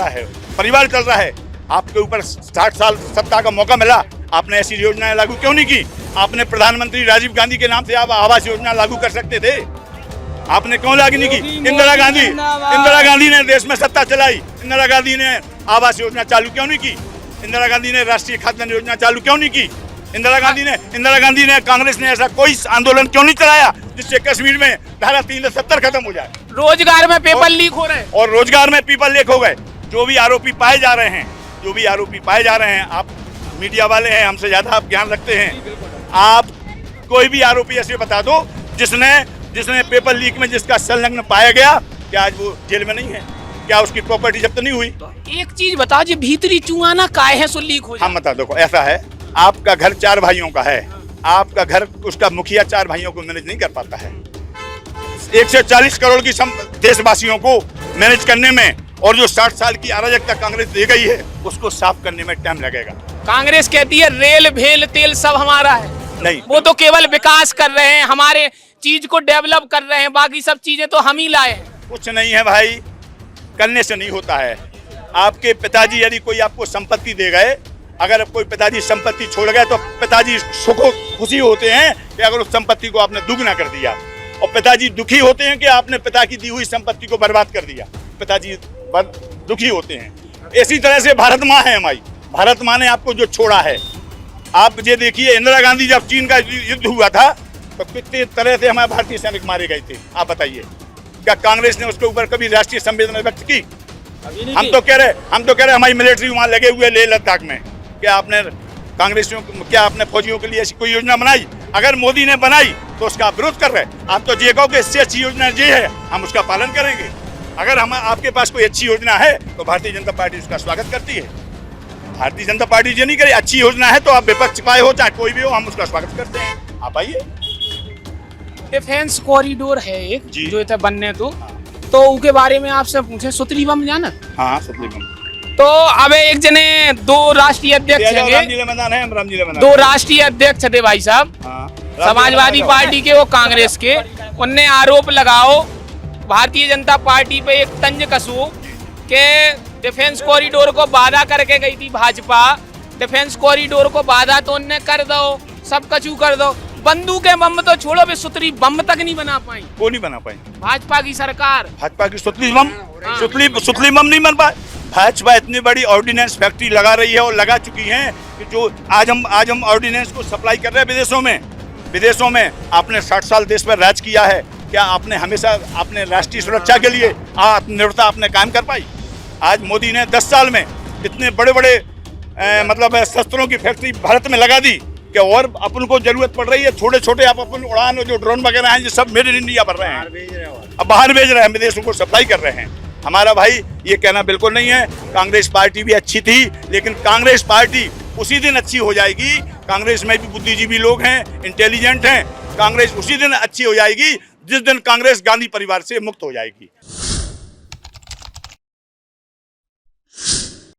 [SPEAKER 11] रहा है, आपके ऊपर 60 साल सत्ता का मौका मिला, आपने ऐसी योजनाएं लागू क्यों नहीं की? आपने प्रधानमंत्री राजीव गांधी के नाम से आप आवास योजना लागू कर सकते थे, आपने क्यों लागू नहीं की? इंदिरा गांधी ने देश में सत्ता चलाई, इंदिरा गांधी ने आवास योजना चालू क्यों नहीं की? इंदिरा गांधी ने राष्ट्रीय खाद्यान्न योजना चालू क्यों नहीं की? इंदिरा गांधी ने कांग्रेस ने ऐसा कोई आंदोलन क्यों नहीं चलाया जिससे कश्मीर में धारा 370 खत्म हो जाए?
[SPEAKER 1] रोजगार में पेपर लीक हो रहे हैं,
[SPEAKER 11] और रोजगार में पेपर लीक हो गए। जो भी आरोपी पाए जा रहे हैं, आप मीडिया वाले हैं, हमसे ज्यादा आप ज्ञान रखते हैं, आप कोई भी आरोपी ऐसे बता दो जिसने पेपर लीक में जिसका संलग्न पाया गया, क्या आज वो जेल में नहीं है? क्या उसकी प्रॉपर्टी जब्त नहीं हुई?
[SPEAKER 1] एक चीज बताओ, जी भीतरी चुआना काहे है सो लीक हो जाए?
[SPEAKER 11] हम बता, देखो ऐसा है, आपका घर 4 भाइयों का है, आपका घर, उसका मुखिया 4 भाइयों को मैनेज नहीं कर पाता है, 140 करोड़ की देशवासियों को मैनेज करने में और जो 60 साल की अराजकता कांग्रेस दे गई है उसको साफ करने में टाइम लगेगा।
[SPEAKER 1] कांग्रेस कहती है रेल भेल तेल सब हमारा है,
[SPEAKER 11] नहीं,
[SPEAKER 1] वो तो केवल विकास कर रहे हैं, हमारे चीज को डेवलप कर रहे हैं, बाकी सब चीजें तो हम ही लाए हैं।
[SPEAKER 11] कुछ नहीं है भाई, करने से नहीं होता है। आपके पिताजी यदि कोई आपको संपत्ति दे गए, अगर कोई पिताजी संपत्ति छोड़ गए तो पिताजी सुखो खुशी होते हैं कि अगर उस संपत्ति को आपने दुगना कर दिया, और पिताजी दुखी होते हैं कि आपने पिता की दी हुई संपत्ति को बर्बाद कर दिया। पिताजी दुखी होते हैं। इसी तरह से भारत माँ है हमारी, भारत माँ ने आपको जो छोड़ा है, आप ये देखिए इंदिरा गांधी जब चीन का युद्ध हुआ था तो कितने तरह से हमारे भारतीय सैनिक मारे गए थे। आप बताइए, क्या कांग्रेस ने उसके ऊपर कभी राष्ट्रीय संवेदना व्यक्त की? हम तो कह रहे हमारी मिलिट्री वहाँ लगे हुए लेह लद्दाख में। क्या आपने कांग्रेसियों क्या आपने फौजियों के लिए ऐसी कोई योजना बनाई? अगर मोदी ने बनाई तो उसका आप विरोध कर रहे हैं। आप तो ये कहो कि इससे अच्छी योजना ये है, हम उसका पालन करेंगे। अगर हम आपके पास कोई अच्छी योजना है तो भारतीय जनता पार्टी उसका स्वागत करती है। भारतीय जनता पार्टी ये नहीं करे, अच्छी योजना है तो आप विपक्ष पाए हो चाहे कोई भी हो, हम उसका स्वागत करते हैं। आप आइए।
[SPEAKER 1] डिफेंस कॉरिडोर है एक जो इतना बनने तो उनके बारे में आपसे पूछे, सुतली बम जाना?
[SPEAKER 11] हाँ, सुतली बम।
[SPEAKER 1] तो अब एक जने दो राष्ट्रीय अध्यक्ष हैं, दो राष्ट्रीय अध्यक्ष थे भाई साहब, समाजवादी पार्टी के वो कांग्रेस के, उनने आरोप लगाओ भारतीय जनता पार्टी पे एक तंज कसू के डिफेंस कॉरिडोर को बाधा करके गई थी भाजपा। डिफेंस कॉरिडोर को बाधा तो उनने कर दो, सब कचू कर दो, बंदूकें बम तो छोड़ो, वे सुतली बम तक नहीं बना पाई।
[SPEAKER 11] वो नहीं बना पाई
[SPEAKER 1] भाजपा की सरकार,
[SPEAKER 11] भाजपा की सुतली बम, सुतली बम नहीं बन पाए। भाजपा इतनी बड़ी ऑर्डिनेंस फैक्ट्री लगा रही है और लगा चुकी है कि जो आज हम ऑर्डिनेंस को सप्लाई कर रहे हैं विदेशों में। आपने 60 साल देश पर राज किया है, क्या आपने हमेशा अपने राष्ट्रीय सुरक्षा के लिए आत्मनिर्भरता आपने कायम कर पाई? आज मोदी ने 10 साल में इतने बड़े मतलब शस्त्रों की फैक्ट्री भारत में लगा दी कि और अपन को जरूरत पड़ रही है छोटे आप अपन उड़ान जो ड्रोन वगैरह हैं, ये सब मेड इन इंडिया बन रहे हैं, अब बाहर भेज रहे हैं, विदेशों को सप्लाई कर रहे हैं। हमारा भाई ये कहना बिल्कुल नहीं है। कांग्रेस पार्टी भी अच्छी थी, लेकिन कांग्रेस पार्टी उसी दिन अच्छी हो जाएगी। कांग्रेस में भी बुद्धिजीवी लोग हैं, इंटेलिजेंट हैं। कांग्रेस उसी दिन अच्छी हो जाएगी जिस दिन कांग्रेस गांधी परिवार से मुक्त हो जाएगी।